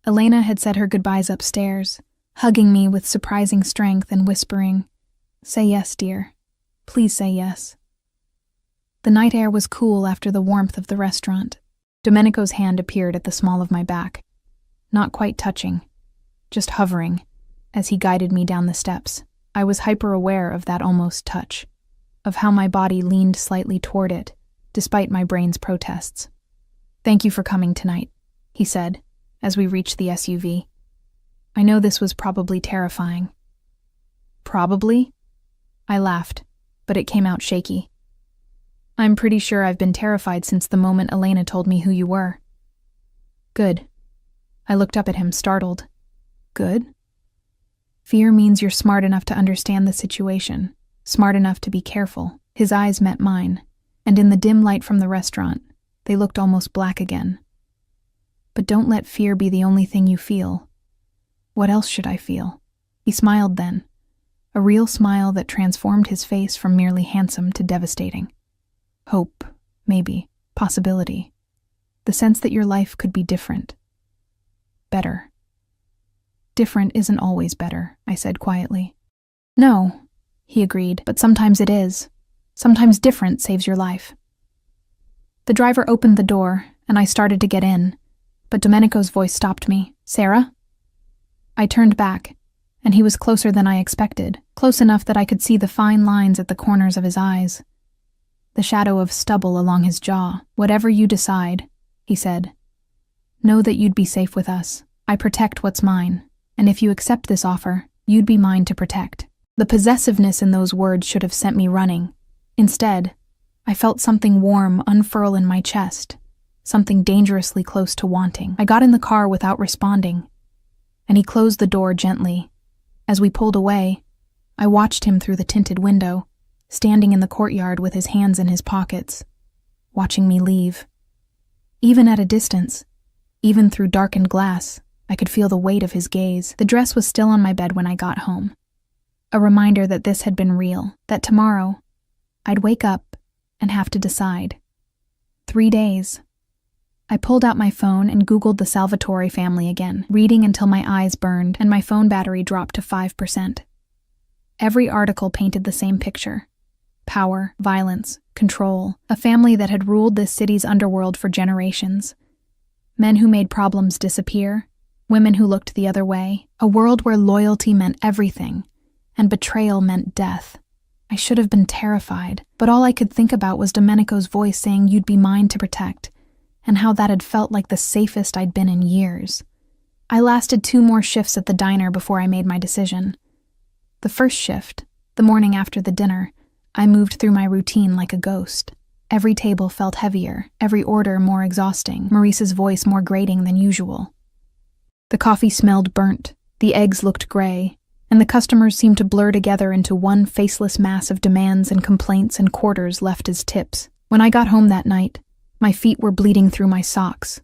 Elena had said her goodbyes upstairs, hugging me with surprising strength and whispering, "Say yes, dear. Please say yes." The night air was cool after the warmth of the restaurant. Domenico's hand appeared at the small of my back, not quite touching, just hovering, as he guided me down the steps. I was hyper-aware of that almost touch, of how my body leaned slightly toward it, despite my brain's protests. "Thank you for coming tonight," he said, as we reached the SUV. "I know this was probably terrifying." "Probably?" I laughed, but it came out shaky. "I'm pretty sure I've been terrified since the moment Elena told me who you were." "Good." I looked up at him, startled. "Good?" "Fear means you're smart enough to understand the situation, smart enough to be careful." His eyes met mine, and in the dim light from the restaurant, they looked almost black again. "But don't let fear be the only thing you feel." "What else should I feel?" He smiled then, a real smile that transformed his face from merely handsome to devastating. "Hope, maybe, possibility. The sense that your life could be different. Better." "Different isn't always better," I said quietly. "No," he agreed, "but sometimes it is. Sometimes different saves your life." The driver opened the door, and I started to get in, but Domenico's voice stopped me. "Sarah?" I turned back, and he was closer than I expected, close enough that I could see the fine lines at the corners of his eyes, the shadow of stubble along his jaw. "Whatever you decide," he said, "know that you'd be safe with us. I protect what's mine, and if you accept this offer, you'd be mine to protect." The possessiveness in those words should have sent me running. Instead, I felt something warm unfurl in my chest, something dangerously close to wanting. I got in the car without responding, and he closed the door gently. As we pulled away, I watched him through the tinted window, standing in the courtyard with his hands in his pockets, watching me leave. Even at a distance, even through darkened glass, I could feel the weight of his gaze. The dress was still on my bed when I got home, a reminder that this had been real, that tomorrow I'd wake up and have to decide. 3 days. I pulled out my phone and Googled the Salvatore family again, reading until my eyes burned and my phone battery dropped to 5%. Every article painted the same picture. Power, violence, control, a family that had ruled this city's underworld for generations. Men who made problems disappear, women who looked the other way, a world where loyalty meant everything, and betrayal meant death. I should have been terrified, but all I could think about was Domenico's voice saying you'd be mine to protect, and how that had felt like the safest I'd been in years. I lasted 2 more shifts at the diner before I made my decision. The first shift, the morning after the dinner, I moved through my routine like a ghost. Every table felt heavier, every order more exhausting, Maurice's voice more grating than usual. The coffee smelled burnt, the eggs looked gray, and the customers seemed to blur together into one faceless mass of demands and complaints and quarters left as tips. When I got home that night, my feet were bleeding through my socks.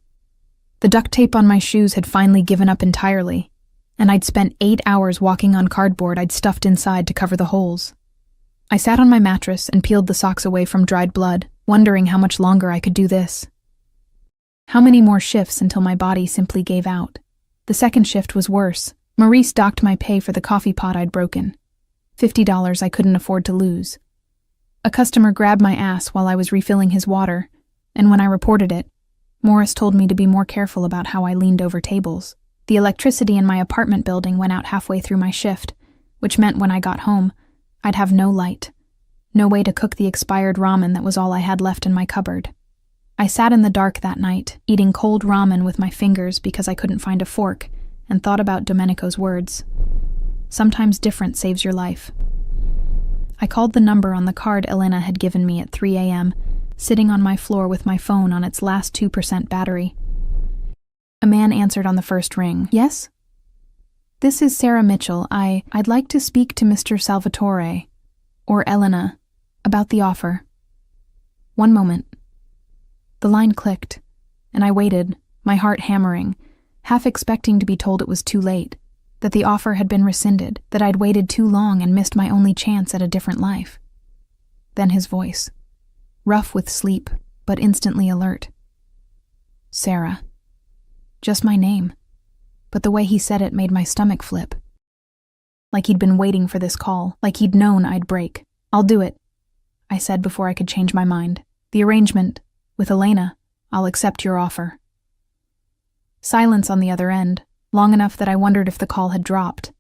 The duct tape on my shoes had finally given up entirely, and I'd spent 8 hours walking on cardboard I'd stuffed inside to cover the holes. I sat on my mattress and peeled the socks away from dried blood, wondering how much longer I could do this. How many more shifts until my body simply gave out? The second shift was worse. Maurice docked my pay for the coffee pot I'd broken. $50 I couldn't afford to lose. A customer grabbed my ass while I was refilling his water, and when I reported it, Morris told me to be more careful about how I leaned over tables. The electricity in my apartment building went out halfway through my shift, which meant when I got home, I'd have no light, no way to cook the expired ramen that was all I had left in my cupboard. I sat in the dark that night, eating cold ramen with my fingers because I couldn't find a fork, and thought about Domenico's words. Sometimes different saves your life. I called the number on the card Elena had given me at 3 a.m., sitting on my floor with my phone on its last 2% battery. A man answered on the first ring. Yes? This is Sarah Mitchell. I'd like to speak to Mr. Salvatore, or Elena, about the offer. One moment. The line clicked, and I waited, my heart hammering, half expecting to be told it was too late, that the offer had been rescinded, that I'd waited too long and missed my only chance at a different life. Then his voice, rough with sleep, but instantly alert. Sarah. Just my name, but the way he said it made my stomach flip. Like he'd been waiting for this call, like he'd known I'd break. I'll do it, I said before I could change my mind. The arrangement, with Elena, I'll accept your offer. Silence on the other end, long enough that I wondered if the call had dropped.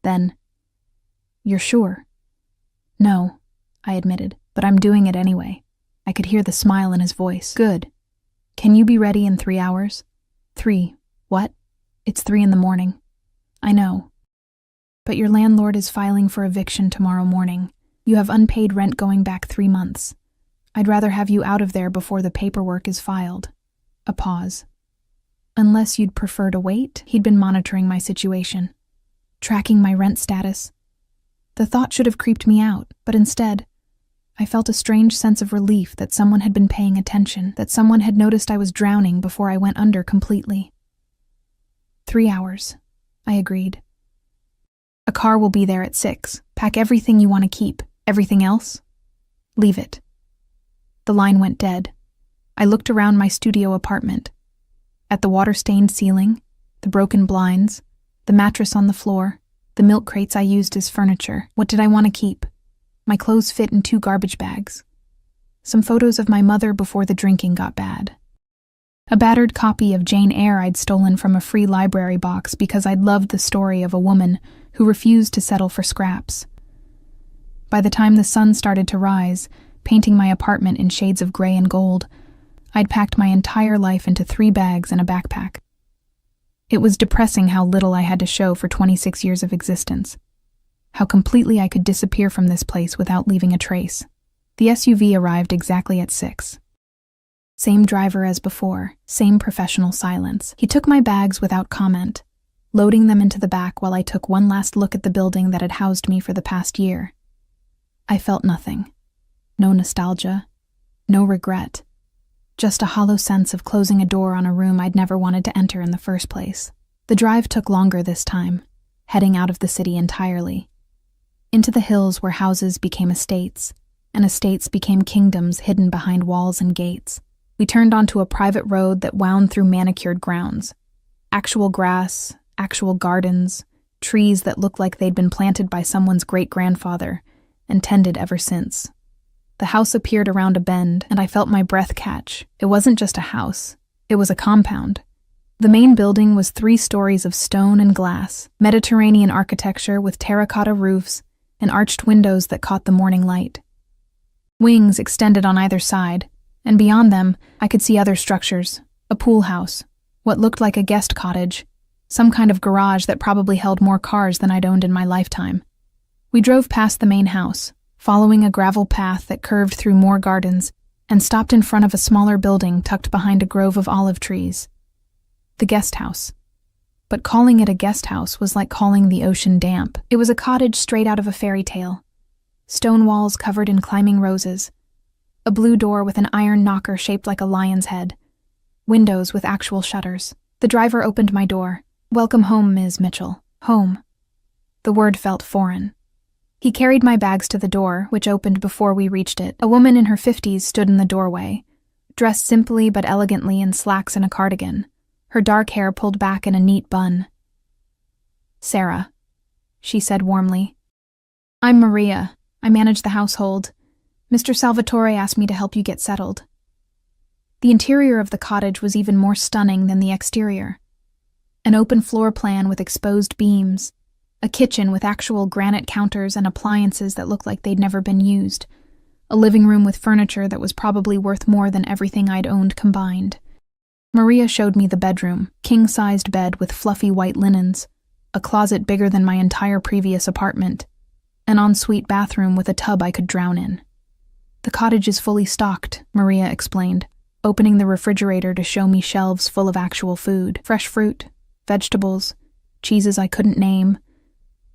Then, you're sure? No, I admitted, but I'm doing it anyway. I could hear the smile in his voice. Good. Can you be ready in 3 hours? 3. What? It's 3 in the morning. I know. But your landlord is filing for eviction tomorrow morning. You have unpaid rent going back 3 months. I'd rather have you out of there before the paperwork is filed. A pause. Unless you'd prefer to wait? He'd been monitoring my situation, tracking my rent status. The thought should have creeped me out, but instead, I felt a strange sense of relief that someone had been paying attention, that someone had noticed I was drowning before I went under completely. 3 hours, I agreed. A car will be there at 6. Pack everything you want to keep. Everything else? Leave it. The line went dead. I looked around my studio apartment. At the water-stained ceiling, the broken blinds, the mattress on the floor, the milk crates I used as furniture. What did I want to keep? My clothes fit in 2 garbage bags. Some photos of my mother before the drinking got bad. A battered copy of Jane Eyre I'd stolen from a free library box because I'd loved the story of a woman who refused to settle for scraps. By the time the sun started to rise, painting my apartment in shades of gray and gold, I'd packed my entire life into 3 bags and a backpack. It was depressing how little I had to show for 26 years of existence. How completely I could disappear from this place without leaving a trace. The SUV arrived exactly at 6. Same driver as before, same professional silence. He took my bags without comment, loading them into the back while I took one last look at the building that had housed me for the past year. I felt nothing. No nostalgia, no regret. Just a hollow sense of closing a door on a room I'd never wanted to enter in the first place. The drive took longer this time, heading out of the city entirely. Into the hills where houses became estates, and estates became kingdoms hidden behind walls and gates. We turned onto a private road that wound through manicured grounds. Actual grass, actual gardens, trees that looked like they'd been planted by someone's great-grandfather, and tended ever since. The house appeared around a bend, and I felt my breath catch. It wasn't just a house. It was a compound. The main building was 3 stories of stone and glass, Mediterranean architecture with terracotta roofs and arched windows that caught the morning light. Wings extended on either side, and beyond them, I could see other structures, a pool house, what looked like a guest cottage, some kind of garage that probably held more cars than I'd owned in my lifetime. We drove past the main house, following a gravel path that curved through more gardens, and stopped in front of a smaller building tucked behind a grove of olive trees. The guest house. But calling it a guest house was like calling the ocean damp. It was a cottage straight out of a fairy tale. Stone walls covered in climbing roses. A blue door with an iron knocker shaped like a lion's head. Windows with actual shutters. The driver opened my door. "Welcome home, Ms. Mitchell." Home. The word felt foreign. He carried my bags to the door, which opened before we reached it. A woman in her 50s stood in the doorway, dressed simply but elegantly in slacks and a cardigan, her dark hair pulled back in a neat bun. "Sarah," she said warmly. "I'm Maria. I manage the household. Mr. Salvatore asked me to help you get settled." The interior of the cottage was even more stunning than the exterior. An open floor plan with exposed beams, a kitchen with actual granite counters and appliances that looked like they'd never been used, a living room with furniture that was probably worth more than everything I'd owned combined. Maria showed me the bedroom, king-sized bed with fluffy white linens, a closet bigger than my entire previous apartment, an ensuite bathroom with a tub I could drown in. The cottage is fully stocked, Maria explained, opening the refrigerator to show me shelves full of actual food, fresh fruit, vegetables, cheeses I couldn't name,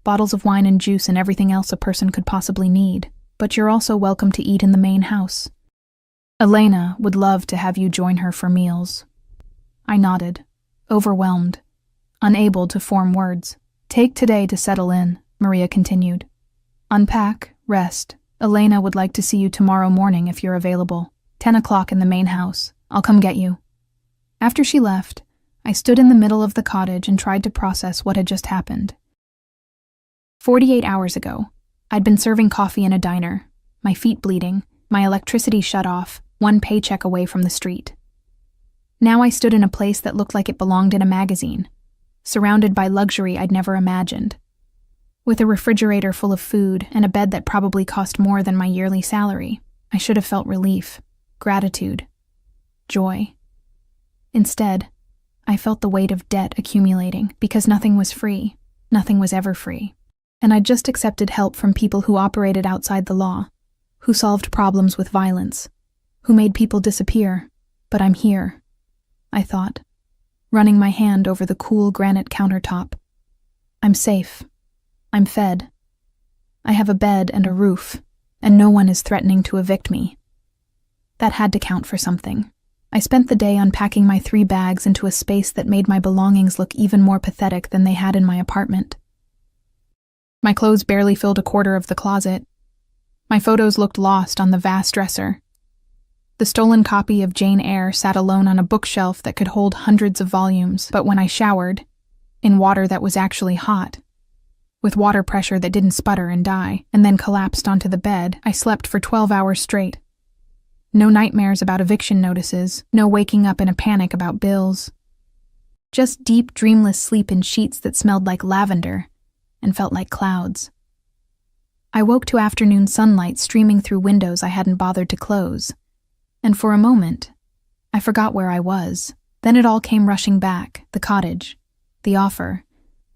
bottles of wine and juice and everything else a person could possibly need. But you're also welcome to eat in the main house. Elena would love to have you join her for meals. I nodded, overwhelmed, unable to form words. Take today to settle in, Maria continued. Unpack, rest. Elena would like to see you tomorrow morning if you're available. 10 o'clock in the main house. I'll come get you. After she left, I stood in the middle of the cottage and tried to process what had just happened. 48 hours ago, I'd been serving coffee in a diner, my feet bleeding, my electricity shut off, one paycheck away from the street. Now I stood in a place that looked like it belonged in a magazine, surrounded by luxury I'd never imagined. With a refrigerator full of food and a bed that probably cost more than my yearly salary, I should have felt relief, gratitude, joy. Instead, I felt the weight of debt accumulating because nothing was free, nothing was ever free. And I'd just accepted help from people who operated outside the law, who solved problems with violence, who made people disappear. But I'm here, I thought, running my hand over the cool granite countertop. I'm safe. I'm fed. I have a bed and a roof, and no one is threatening to evict me. That had to count for something. I spent the day unpacking my 3 bags into a space that made my belongings look even more pathetic than they had in my apartment. My clothes barely filled a quarter of the closet. My photos looked lost on the vast dresser. The stolen copy of Jane Eyre sat alone on a bookshelf that could hold hundreds of volumes, but when I showered, in water that was actually hot, with water pressure that didn't sputter and die, and then collapsed onto the bed, I slept for 12 hours straight. No nightmares about eviction notices, no waking up in a panic about bills. Just deep, dreamless sleep in sheets that smelled like lavender and felt like clouds. I woke to afternoon sunlight streaming through windows I hadn't bothered to close, and for a moment, I forgot where I was. Then it all came rushing back, the cottage, the offer,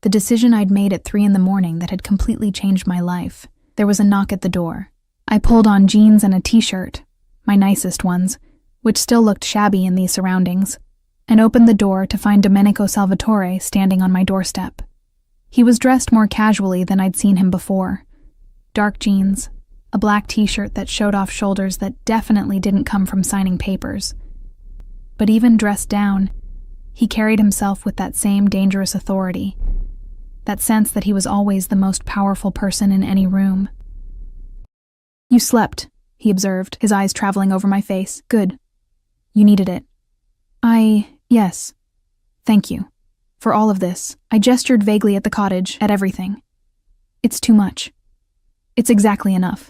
the decision I'd made at 3 a.m. that had completely changed my life. There was a knock at the door. I pulled on jeans and a t-shirt, my nicest ones, which still looked shabby in these surroundings, and opened the door to find Domenico Salvatore standing on my doorstep. He was dressed more casually than I'd seen him before. Dark jeans, a black t-shirt that showed off shoulders that definitely didn't come from signing papers. But even dressed down, he carried himself with that same dangerous authority, that sense that he was always the most powerful person in any room. You slept, he observed, his eyes traveling over my face. Good. You needed it. Yes. Thank you. For all of this, I gestured vaguely at the cottage, at everything. It's too much. It's exactly enough.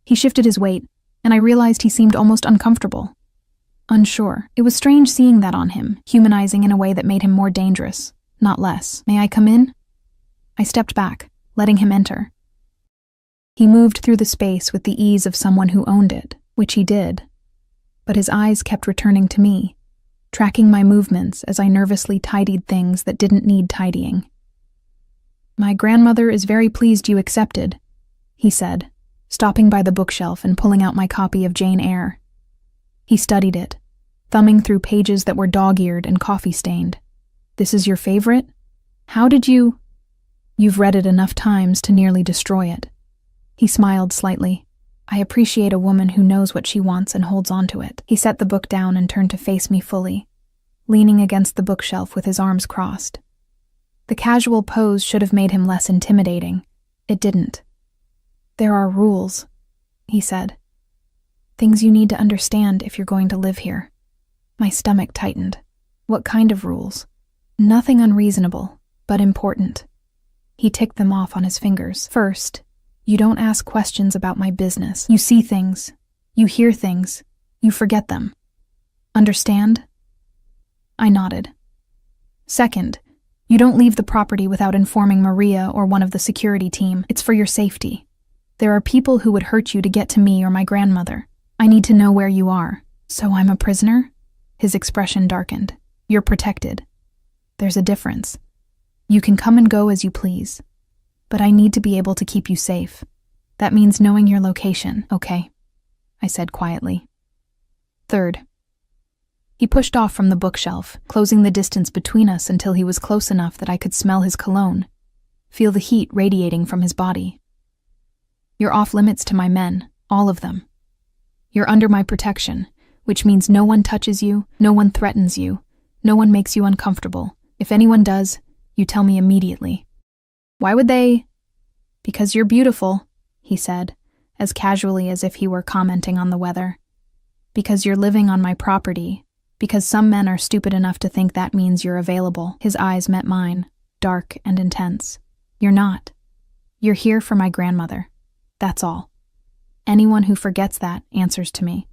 He shifted his weight, and I realized he seemed almost uncomfortable. Unsure. It was strange seeing that on him, humanizing in a way that made him more dangerous, not less. May I come in? I stepped back, letting him enter. He moved through the space with the ease of someone who owned it, which he did. But his eyes kept returning to me, tracking my movements as I nervously tidied things that didn't need tidying. My grandmother is very pleased you accepted, he said, stopping by the bookshelf and pulling out my copy of Jane Eyre. He studied it, thumbing through pages that were dog-eared and coffee-stained. This is your favorite? How did you? You've read it enough times to nearly destroy it. He smiled slightly. I appreciate a woman who knows what she wants and holds on to it. He set the book down and turned to face me fully, leaning against the bookshelf with his arms crossed. The casual pose should have made him less intimidating. It didn't. There are rules, he said. Things you need to understand if you're going to live here. My stomach tightened. What kind of rules? Nothing unreasonable, but important. He ticked them off on his fingers. First, you don't ask questions about my business. You see things. You hear things. You forget them. Understand? I nodded. Second, you don't leave the property without informing Maria or one of the security team. It's for your safety. There are people who would hurt you to get to me or my grandmother. I need to know where you are. So I'm a prisoner? His expression darkened. You're protected. There's a difference. You can come and go as you please, but I need to be able to keep you safe. That means knowing your location, okay? I said quietly. Third. He pushed off from the bookshelf, closing the distance between us until he was close enough that I could smell his cologne, feel the heat radiating from his body. You're off limits to my men, all of them. You're under my protection, which means no one touches you, no one threatens you, no one makes you uncomfortable. If anyone does, you tell me immediately. Why would they? Because you're beautiful, he said, as casually as if he were commenting on the weather. Because you're living on my property. Because some men are stupid enough to think that means you're available. His eyes met mine, dark and intense. You're not. You're here for my grandmother. That's all. Anyone who forgets that answers to me.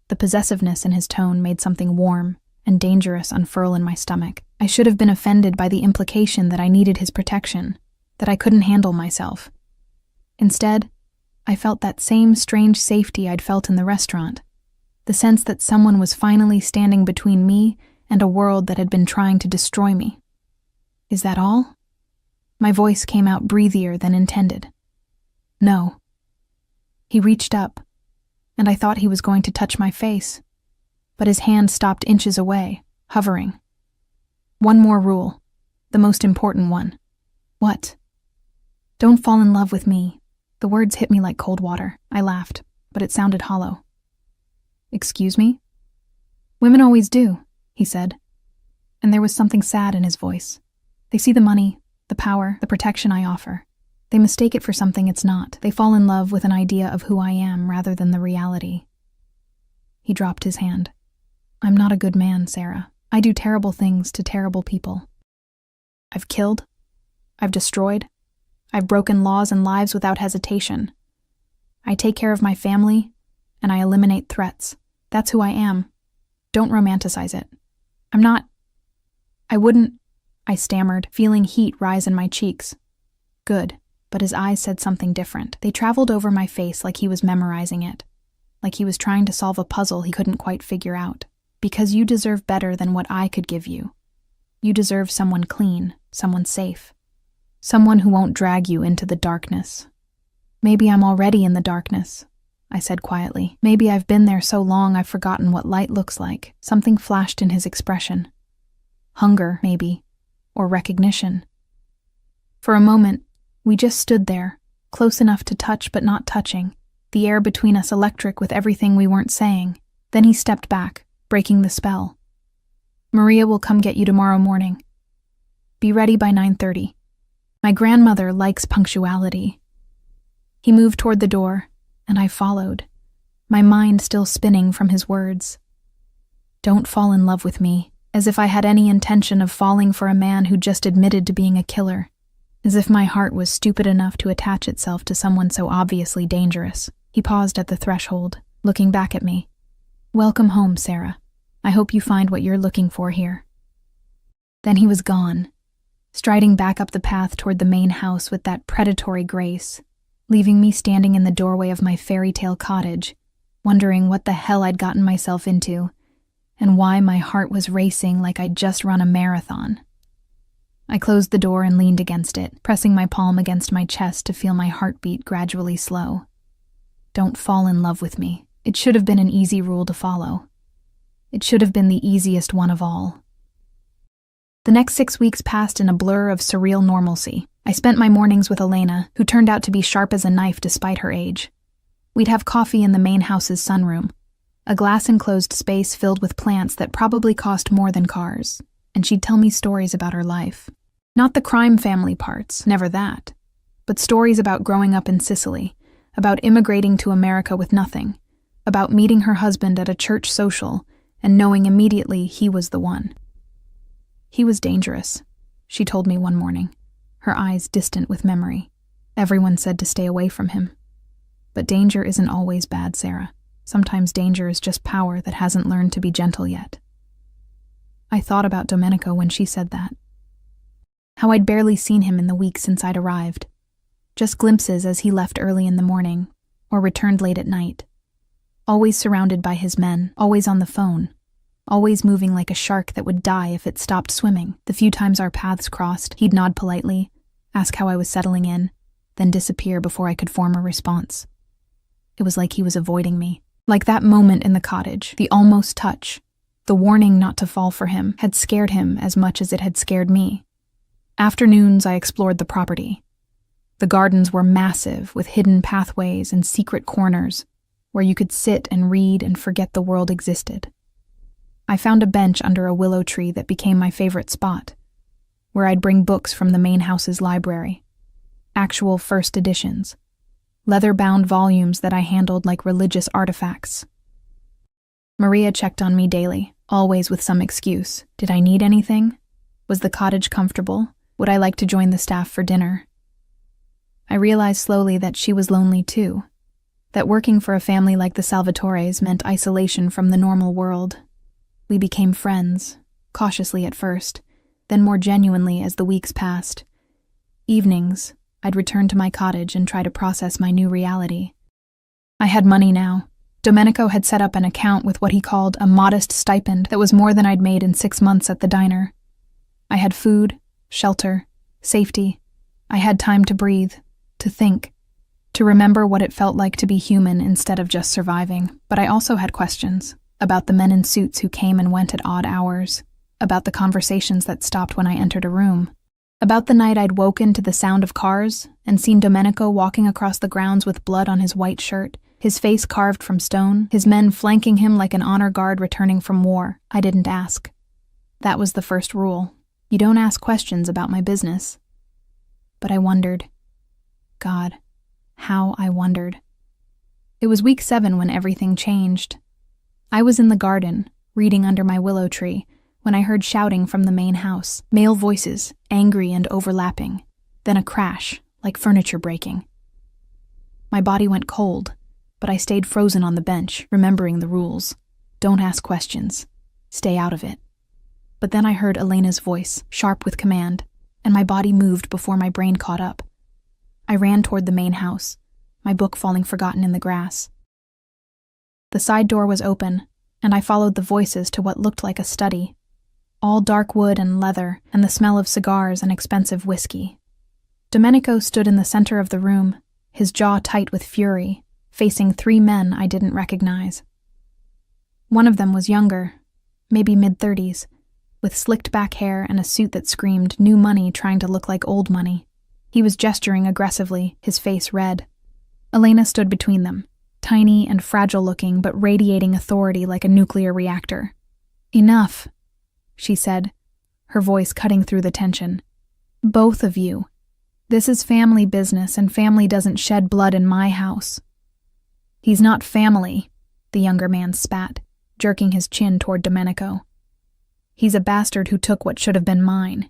The possessiveness in his tone made something warm and dangerous unfurl in my stomach. I should have been offended by the implication that I needed his protection, that I couldn't handle myself. Instead, I felt that same strange safety I'd felt in the restaurant, the sense that someone was finally standing between me and a world that had been trying to destroy me. Is that all? My voice came out breathier than intended. No. He reached up, and I thought he was going to touch my face, but his hand stopped inches away, hovering. One more rule, the most important one. What? Don't fall in love with me. The words hit me like cold water. I laughed, but it sounded hollow. Excuse me? Women always do, he said, and there was something sad in his voice. They see the money, the power, the protection I offer. They mistake it for something it's not. They fall in love with an idea of who I am rather than the reality. He dropped his hand. I'm not a good man, Sarah. I do terrible things to terrible people. I've killed. I've destroyed. I've broken laws and lives without hesitation. I take care of my family, and I eliminate threats. That's who I am. Don't romanticize it. I wouldn't, I stammered, feeling heat rise in my cheeks. Good, but his eyes said something different. They traveled over my face like he was memorizing it, like he was trying to solve a puzzle he couldn't quite figure out. Because you deserve better than what I could give you. You deserve someone clean, someone safe, someone who won't drag you into the darkness. Maybe I'm already in the darkness, I said quietly. Maybe I've been there so long I've forgotten what light looks like. Something flashed in his expression. Hunger, maybe, or recognition. For a moment, we just stood there, close enough to touch but not touching, the air between us electric with everything we weren't saying. Then he stepped back, breaking the spell. Maria will come get you tomorrow morning. Be ready by 9:30. My grandmother likes punctuality. He moved toward the door, and I followed, my mind still spinning from his words. Don't fall in love with me, as if I had any intention of falling for a man who just admitted to being a killer, as if my heart was stupid enough to attach itself to someone so obviously dangerous. He paused at the threshold, looking back at me. Welcome home, Sarah. I hope you find what you're looking for here. Then he was gone, striding back up the path toward the main house with that predatory grace, leaving me standing in the doorway of my fairy tale cottage, wondering what the hell I'd gotten myself into, and why my heart was racing like I'd just run a marathon. I closed the door and leaned against it, pressing my palm against my chest to feel my heartbeat gradually slow. Don't fall in love with me. It should have been an easy rule to follow. It should have been the easiest one of all. The next 6 weeks passed in a blur of surreal normalcy. I spent my mornings with Elena, who turned out to be sharp as a knife despite her age. We'd have coffee in the main house's sunroom, a glass-enclosed space filled with plants that probably cost more than cars, and she'd tell me stories about her life. Not the crime family parts, never that, but stories about growing up in Sicily, about immigrating to America with nothing, about meeting her husband at a church social and knowing immediately he was the one. He was dangerous, she told me one morning, her eyes distant with memory. Everyone said to stay away from him. But danger isn't always bad, Sarah. Sometimes danger is just power that hasn't learned to be gentle yet. I thought about Domenico when she said that. How I'd barely seen him in the week since I'd arrived. Just glimpses as he left early in the morning, or returned late at night. Always surrounded by his men, always on the phone, always moving like a shark that would die if it stopped swimming. The few times our paths crossed, he'd nod politely, ask how I was settling in, then disappear before I could form a response. It was like he was avoiding me. Like that moment in the cottage, the almost touch, the warning not to fall for him, had scared him as much as it had scared me. Afternoons, I explored the property. The gardens were massive, with hidden pathways and secret corners where you could sit and read and forget the world existed. I found a bench under a willow tree that became my favorite spot, where I'd bring books from the main house's library, actual first editions, leather-bound volumes that I handled like religious artifacts. Maria checked on me daily, always with some excuse. Did I need anything? Was the cottage comfortable? Would I like to join the staff for dinner? I realized slowly that she was lonely too, that working for a family like the Salvatores meant isolation from the normal world. We became friends, cautiously at first, then more genuinely as the weeks passed. Evenings, I'd return to my cottage and try to process my new reality. I had money now. Domenico had set up an account with what he called a modest stipend that was more than I'd made in 6 months at the diner. I had food, shelter, safety. I had time to breathe, to think, to remember what it felt like to be human instead of just surviving. But I also had questions about the men in suits who came and went at odd hours, about the conversations that stopped when I entered a room, about the night I'd woken to the sound of cars and seen Domenico walking across the grounds with blood on his white shirt, his face carved from stone, his men flanking him like an honor guard returning from war. I didn't ask. That was the first rule. You don't ask questions about my business. But I wondered. God, how I wondered. It was week 7 when everything changed. I was in the garden, reading under my willow tree, when I heard shouting from the main house, male voices, angry and overlapping, then a crash, like furniture breaking. My body went cold, but I stayed frozen on the bench, remembering the rules. Don't ask questions. Stay out of it. But then I heard Elena's voice, sharp with command, and my body moved before my brain caught up. I ran toward the main house, my book falling forgotten in the grass. The side door was open, and I followed the voices to what looked like a study, all dark wood and leather and the smell of cigars and expensive whiskey. Domenico stood in the center of the room, his jaw tight with fury, facing 3 men I didn't recognize. One of them was younger, maybe mid-30s, with slicked back hair and a suit that screamed new money trying to look like old money. He was gesturing aggressively, his face red. Elena stood between them, tiny and fragile-looking but radiating authority like a nuclear reactor. "Enough," she said, her voice cutting through the tension. "Both of you. This is family business, and family doesn't shed blood in my house." "He's not family," the younger man spat, jerking his chin toward Domenico. "He's a bastard who took what should have been mine."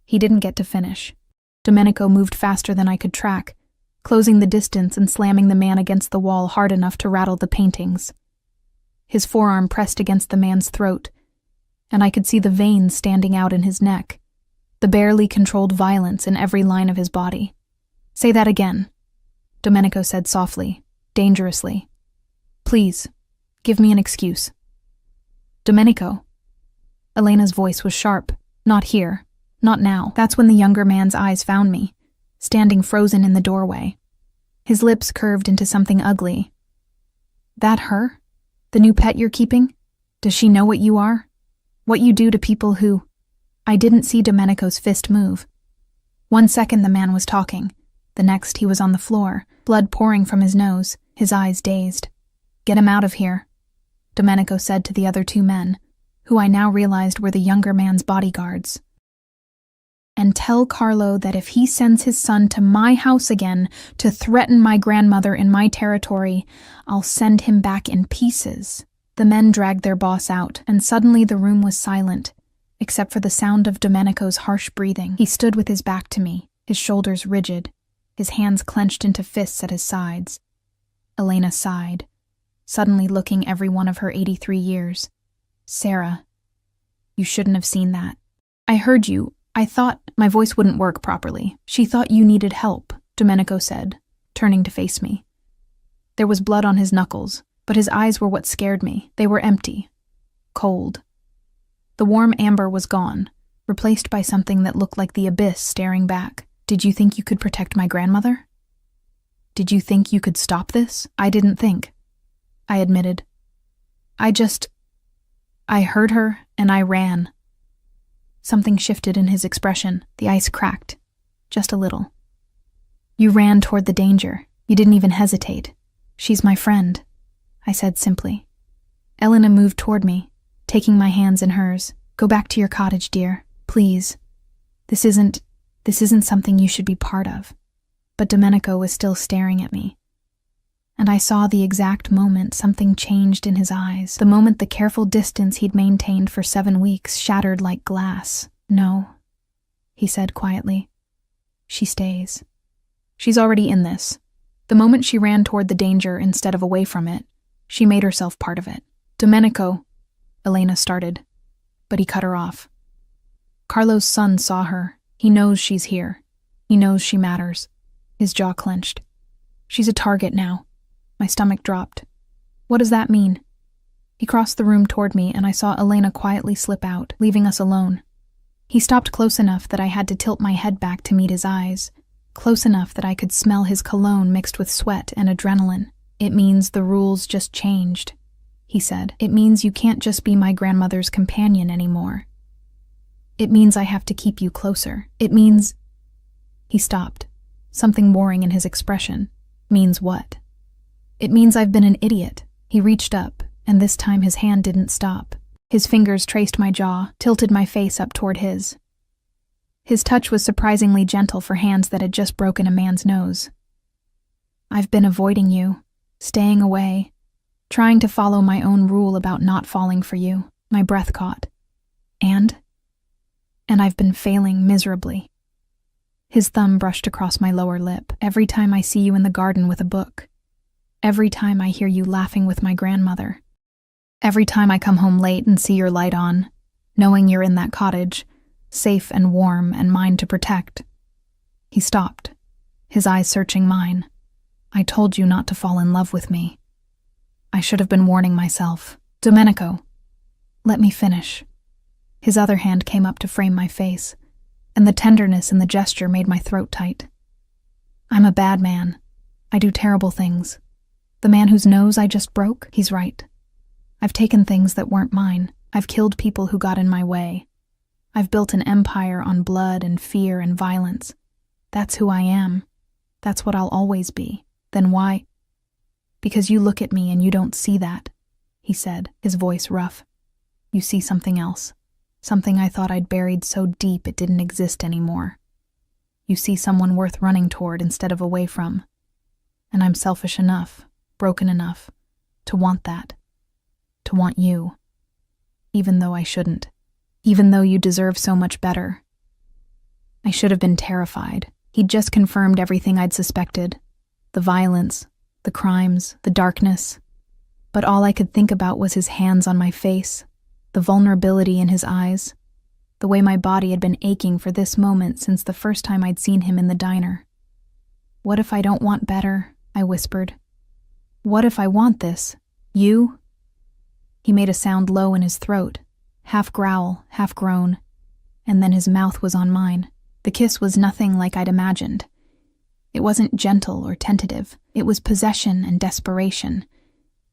He didn't get to finish. Domenico moved faster than I could track, closing the distance and slamming the man against the wall hard enough to rattle the paintings. His forearm pressed against the man's throat, and I could see the veins standing out in his neck, the barely controlled violence in every line of his body. "Say that again," Domenico said softly, dangerously. "Please, give me an excuse." "Domenico." Elena's voice was sharp. "Not here. Not now." That's when the younger man's eyes found me, standing frozen in the doorway. His lips curved into something ugly. "That her? The new pet you're keeping? Does she know what you are? What you do to people who—" I didn't see Domenico's fist move. 1 second the man was talking. The next he was on the floor, blood pouring from his nose, his eyes dazed. "Get him out of here," Domenico said to the other 2 men, who I now realized were the younger man's bodyguards. "And tell Carlo that if he sends his son to my house again to threaten my grandmother in my territory, I'll send him back in pieces." The men dragged their boss out, and suddenly the room was silent, except for the sound of Domenico's harsh breathing. He stood with his back to me, his shoulders rigid, his hands clenched into fists at his sides. Elena sighed, suddenly looking every one of her 83 years. "Sarah, you shouldn't have seen that. I heard you. I thought—" My voice wouldn't work properly. "She thought you needed help," Domenico said, turning to face me. There was blood on his knuckles, but his eyes were what scared me. They were empty, cold. The warm amber was gone, replaced by something that looked like the abyss staring back. Did you think you could protect my grandmother? Did you think you could stop this? I didn't think, I admitted. I heard her and I ran. Something shifted in his expression. The ice cracked, just a little. You ran toward the danger. You didn't even hesitate. She's my friend, I said simply. Elena moved toward me, taking my hands in hers. Go back to your cottage, dear. Please. This isn't something you should be part of. But Domenico was still staring at me. And I saw the exact moment something changed in his eyes, the moment the careful distance he'd maintained for 7 weeks shattered like glass. No, he said quietly. She stays. She's already in this. The moment she ran toward the danger instead of away from it, she made herself part of it. Domenico, Elena started, but he cut her off. Carlo's son saw her. He knows she's here. He knows she matters. His jaw clenched. She's a target now. My stomach dropped. What does that mean? He crossed the room toward me and I saw Elena quietly slip out, leaving us alone. He stopped close enough that I had to tilt my head back to meet his eyes, close enough that I could smell his cologne mixed with sweat and adrenaline. It means the rules just changed, he said. It means you can't just be my grandmother's companion anymore. It means I have to keep you closer. It means... He stopped, something warring in his expression. Means what? It means I've been an idiot. He reached up, and this time his hand didn't stop. His fingers traced my jaw, tilted my face up toward his. His touch was surprisingly gentle for hands that had just broken a man's nose. I've been avoiding you, staying away, trying to follow my own rule about not falling for you. My breath caught. And I've been failing miserably. His thumb brushed across my lower lip. Every time I see you in the garden with a book. Every time I hear you laughing with my grandmother. Every time I come home late and see your light on, knowing you're in that cottage, safe and warm and mine to protect. He stopped, his eyes searching mine. I told you not to fall in love with me. I should have been warning myself. Domenico, let me finish. His other hand came up to frame my face, and the tenderness in the gesture made my throat tight. I'm a bad man. I do terrible things. The man whose nose I just broke, he's right. I've taken things that weren't mine. I've killed people who got in my way. I've built an empire on blood and fear and violence. That's who I am. That's what I'll always be. Then why? Because you look at me and you don't see that, he said, his voice rough. You see something else. Something I thought I'd buried so deep it didn't exist anymore. You see someone worth running toward instead of away from. And I'm selfish enough, broken enough, to want that. To want you. Even though I shouldn't. Even though you deserve so much better. I should have been terrified. He'd just confirmed everything I'd suspected. The violence, the crimes, the darkness. But all I could think about was his hands on my face, the vulnerability in his eyes, the way my body had been aching for this moment since the first time I'd seen him in the diner. What if I don't want better? I whispered. What if I want this? You? He made a sound low in his throat, half growl, half groan, and then his mouth was on mine. The kiss was nothing like I'd imagined. It wasn't gentle or tentative. It was possession and desperation,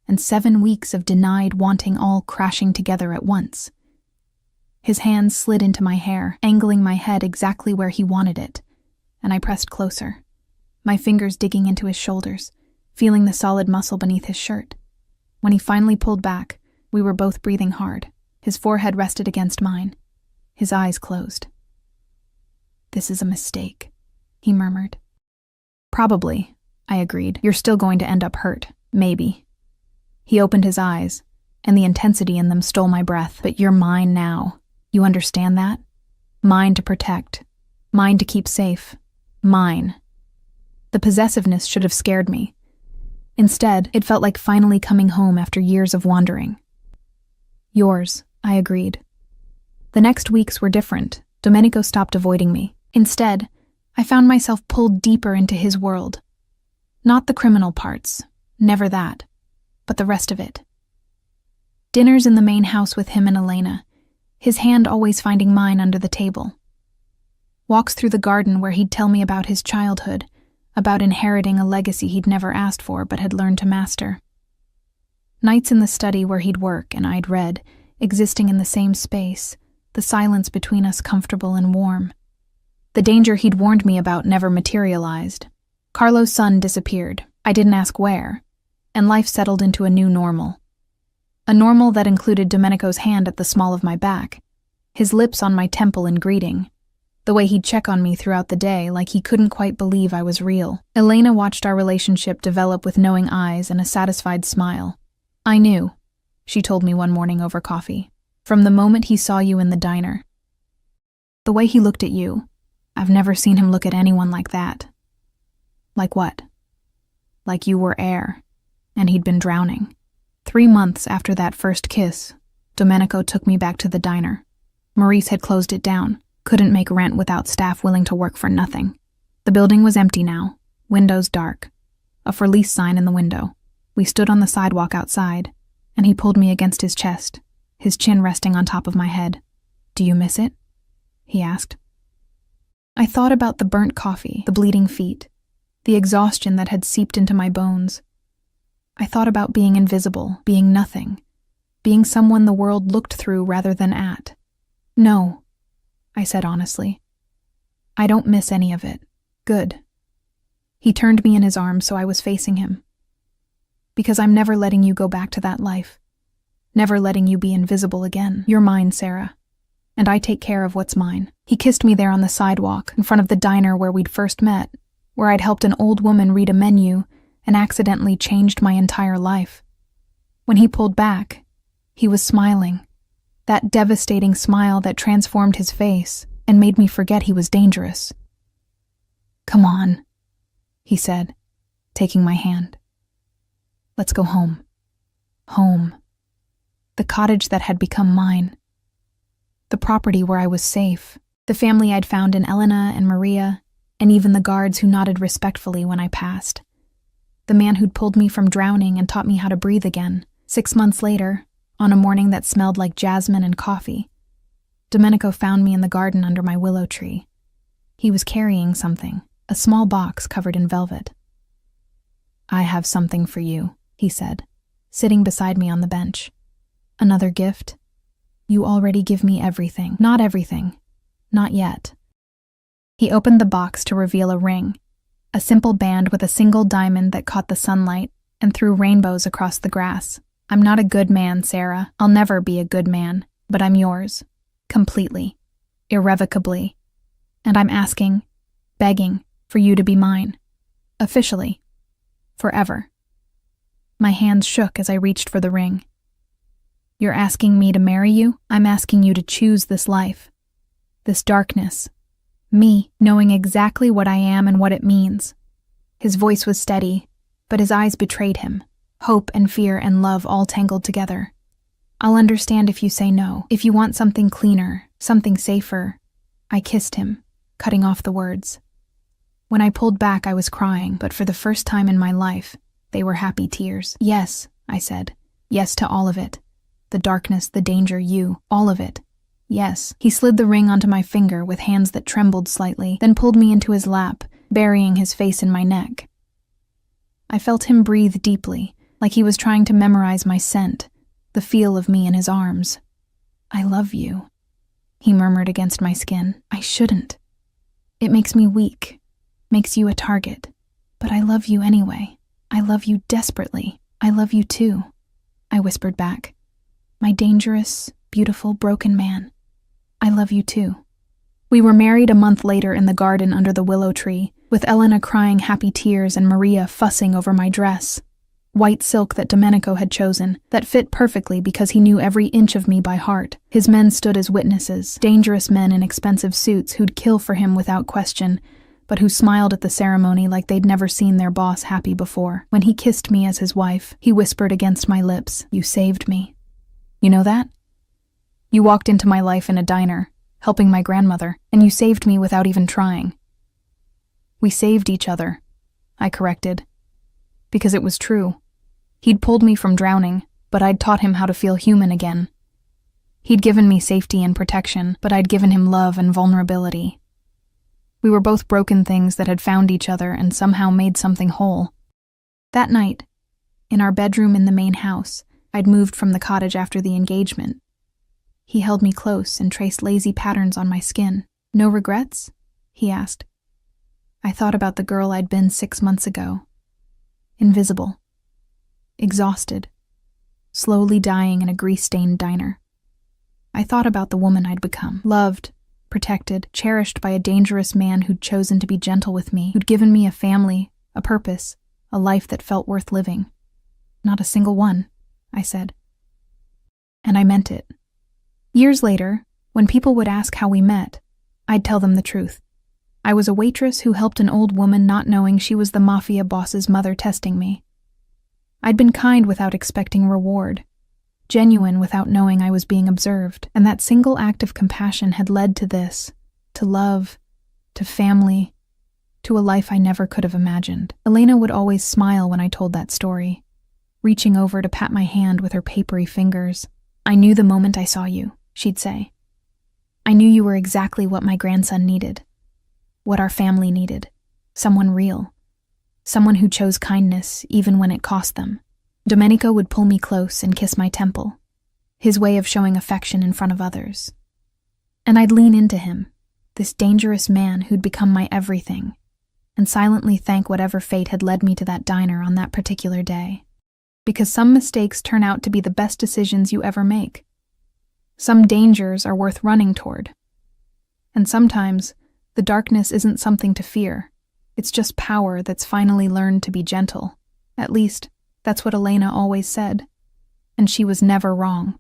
and 7 weeks of denied wanting all crashing together at once. His hands slid into my hair, angling my head exactly where he wanted it, and I pressed closer, my fingers digging into his shoulders, feeling the solid muscle beneath his shirt. When he finally pulled back, we were both breathing hard. His forehead rested against mine. His eyes closed. This is a mistake, he murmured. Probably, I agreed. You're still going to end up hurt, maybe. He opened his eyes, and the intensity in them stole my breath. But you're mine now. You understand that? Mine to protect. Mine to keep safe. Mine. The possessiveness should have scared me. Instead, it felt like finally coming home after years of wandering. Yours, I agreed. The next weeks were different. Domenico stopped avoiding me. Instead, I found myself pulled deeper into his world. Not the criminal parts, never that, but the rest of it. Dinners in the main house with him and Elena, his hand always finding mine under the table. Walks through the garden where he'd tell me about his childhood, about inheriting a legacy he'd never asked for but had learned to master. Nights in the study where he'd work and I'd read, existing in the same space, the silence between us comfortable and warm. The danger he'd warned me about never materialized. Carlo's son disappeared. I didn't ask where, and life settled into a new normal. A normal that included Domenico's hand at the small of my back, his lips on my temple in greeting, the way he'd check on me throughout the day like he couldn't quite believe I was real. Elena watched our relationship develop with knowing eyes and a satisfied smile. I knew, she told me one morning over coffee, from the moment he saw you in the diner. The way he looked at you, I've never seen him look at anyone like that. Like what? Like you were Heir, and he'd been drowning. 3 months after that first kiss, Domenico took me back to the diner. Maurice had closed it down, couldn't make rent without staff willing to work for nothing. The building was empty now, windows dark, a for lease sign in the window. We stood on the sidewalk outside, and he pulled me against his chest, his chin resting on top of my head. "Do you miss it?" he asked. I thought about the burnt coffee, the bleeding feet, the exhaustion that had seeped into my bones. I thought about being invisible, being nothing, being someone the world looked through rather than at. "No," I said honestly. "I don't miss any of it. Good." He turned me in his arms so I was facing him. "Because I'm never letting you go back to that life. Never letting you be invisible again. You're mine, Sarah. And I take care of what's mine." He kissed me there on the sidewalk, in front of the diner where we'd first met, where I'd helped an old woman read a menu and accidentally changed my entire life. When he pulled back, he was smiling. That devastating smile that transformed his face and made me forget he was dangerous. "Come on," he said, taking my hand. "Let's go home." Home. The cottage that had become mine. The property where I was safe. The family I'd found in Elena and Maria, and even the guards who nodded respectfully when I passed. The man who'd pulled me from drowning and taught me how to breathe again. 6 months later, on a morning that smelled like jasmine and coffee, Domenico found me in the garden under my willow tree. He was carrying something, a small box covered in velvet. "I have something for you," he said, sitting beside me on the bench. "Another gift? You already give me everything." "Not everything. Not yet." He opened the box to reveal a ring, a simple band with a single diamond that caught the sunlight and threw rainbows across the grass. "I'm not a good man, Sarah. I'll never be a good man, but I'm yours. Completely. Irrevocably. And I'm asking, begging, for you to be mine. Officially. Forever." My hands shook as I reached for the ring. "You're asking me to marry you? I'm asking you to choose this life. This darkness. Me, knowing exactly what I am and what it means." His voice was steady, but his eyes betrayed him. Hope and fear and love all tangled together. "I'll understand if you say no, if you want something cleaner, something safer." I kissed him, cutting off the words. When I pulled back, I was crying, but for the first time in my life, they were happy tears. "Yes," I said. "Yes to all of it. The darkness, the danger, you, all of it. Yes." He slid the ring onto my finger with hands that trembled slightly, then pulled me into his lap, burying his face in my neck. I felt him breathe deeply, like he was trying to memorize my scent, the feel of me in his arms. "I love you," he murmured against my skin. "I shouldn't. It makes me weak, makes you a target. But I love you anyway. I love you desperately. I love you too," I whispered back. "My dangerous, beautiful, broken man. I love you too." We were married a month later in the garden under the willow tree, with Elena crying happy tears and Maria fussing over my dress. White silk that Domenico had chosen, that fit perfectly because he knew every inch of me by heart. His men stood as witnesses, dangerous men in expensive suits who'd kill for him without question, but who smiled at the ceremony like they'd never seen their boss happy before. When he kissed me as his wife, he whispered against my lips, "You saved me. You know that? You walked into my life in a diner, helping my grandmother, and you saved me without even trying." "We saved each other," I corrected, because it was true. He'd pulled me from drowning, but I'd taught him how to feel human again. He'd given me safety and protection, but I'd given him love and vulnerability. We were both broken things that had found each other and somehow made something whole. That night, in our bedroom in the main house, I'd moved from the cottage after the engagement. He held me close and traced lazy patterns on my skin. "No regrets?" he asked. I thought about the girl I'd been 6 months ago. Invisible. Exhausted. Slowly dying in a grease-stained diner. I thought about the woman I'd become. Loved, protected, cherished by a dangerous man who'd chosen to be gentle with me, who'd given me a family, a purpose, a life that felt worth living. "Not a single one," I said. And I meant it. Years later, when people would ask how we met, I'd tell them the truth. I was a waitress who helped an old woman not knowing she was the Mafia boss's mother testing me. I'd been kind without expecting reward, genuine without knowing I was being observed, and that single act of compassion had led to this, to love, to family, to a life I never could have imagined. Elena would always smile when I told that story, reaching over to pat my hand with her papery fingers. "I knew the moment I saw you," she'd say. "I knew you were exactly what my grandson needed, what our family needed, someone real, someone who chose kindness even when it cost them." Domenico would pull me close and kiss my temple, his way of showing affection in front of others. And I'd lean into him, this dangerous man who'd become my everything, and silently thank whatever fate had led me to that diner on that particular day. Because some mistakes turn out to be the best decisions you ever make. Some dangers are worth running toward. And sometimes, the darkness isn't something to fear. It's just power that's finally learned to be gentle. At least, that's what Elena always said. And she was never wrong.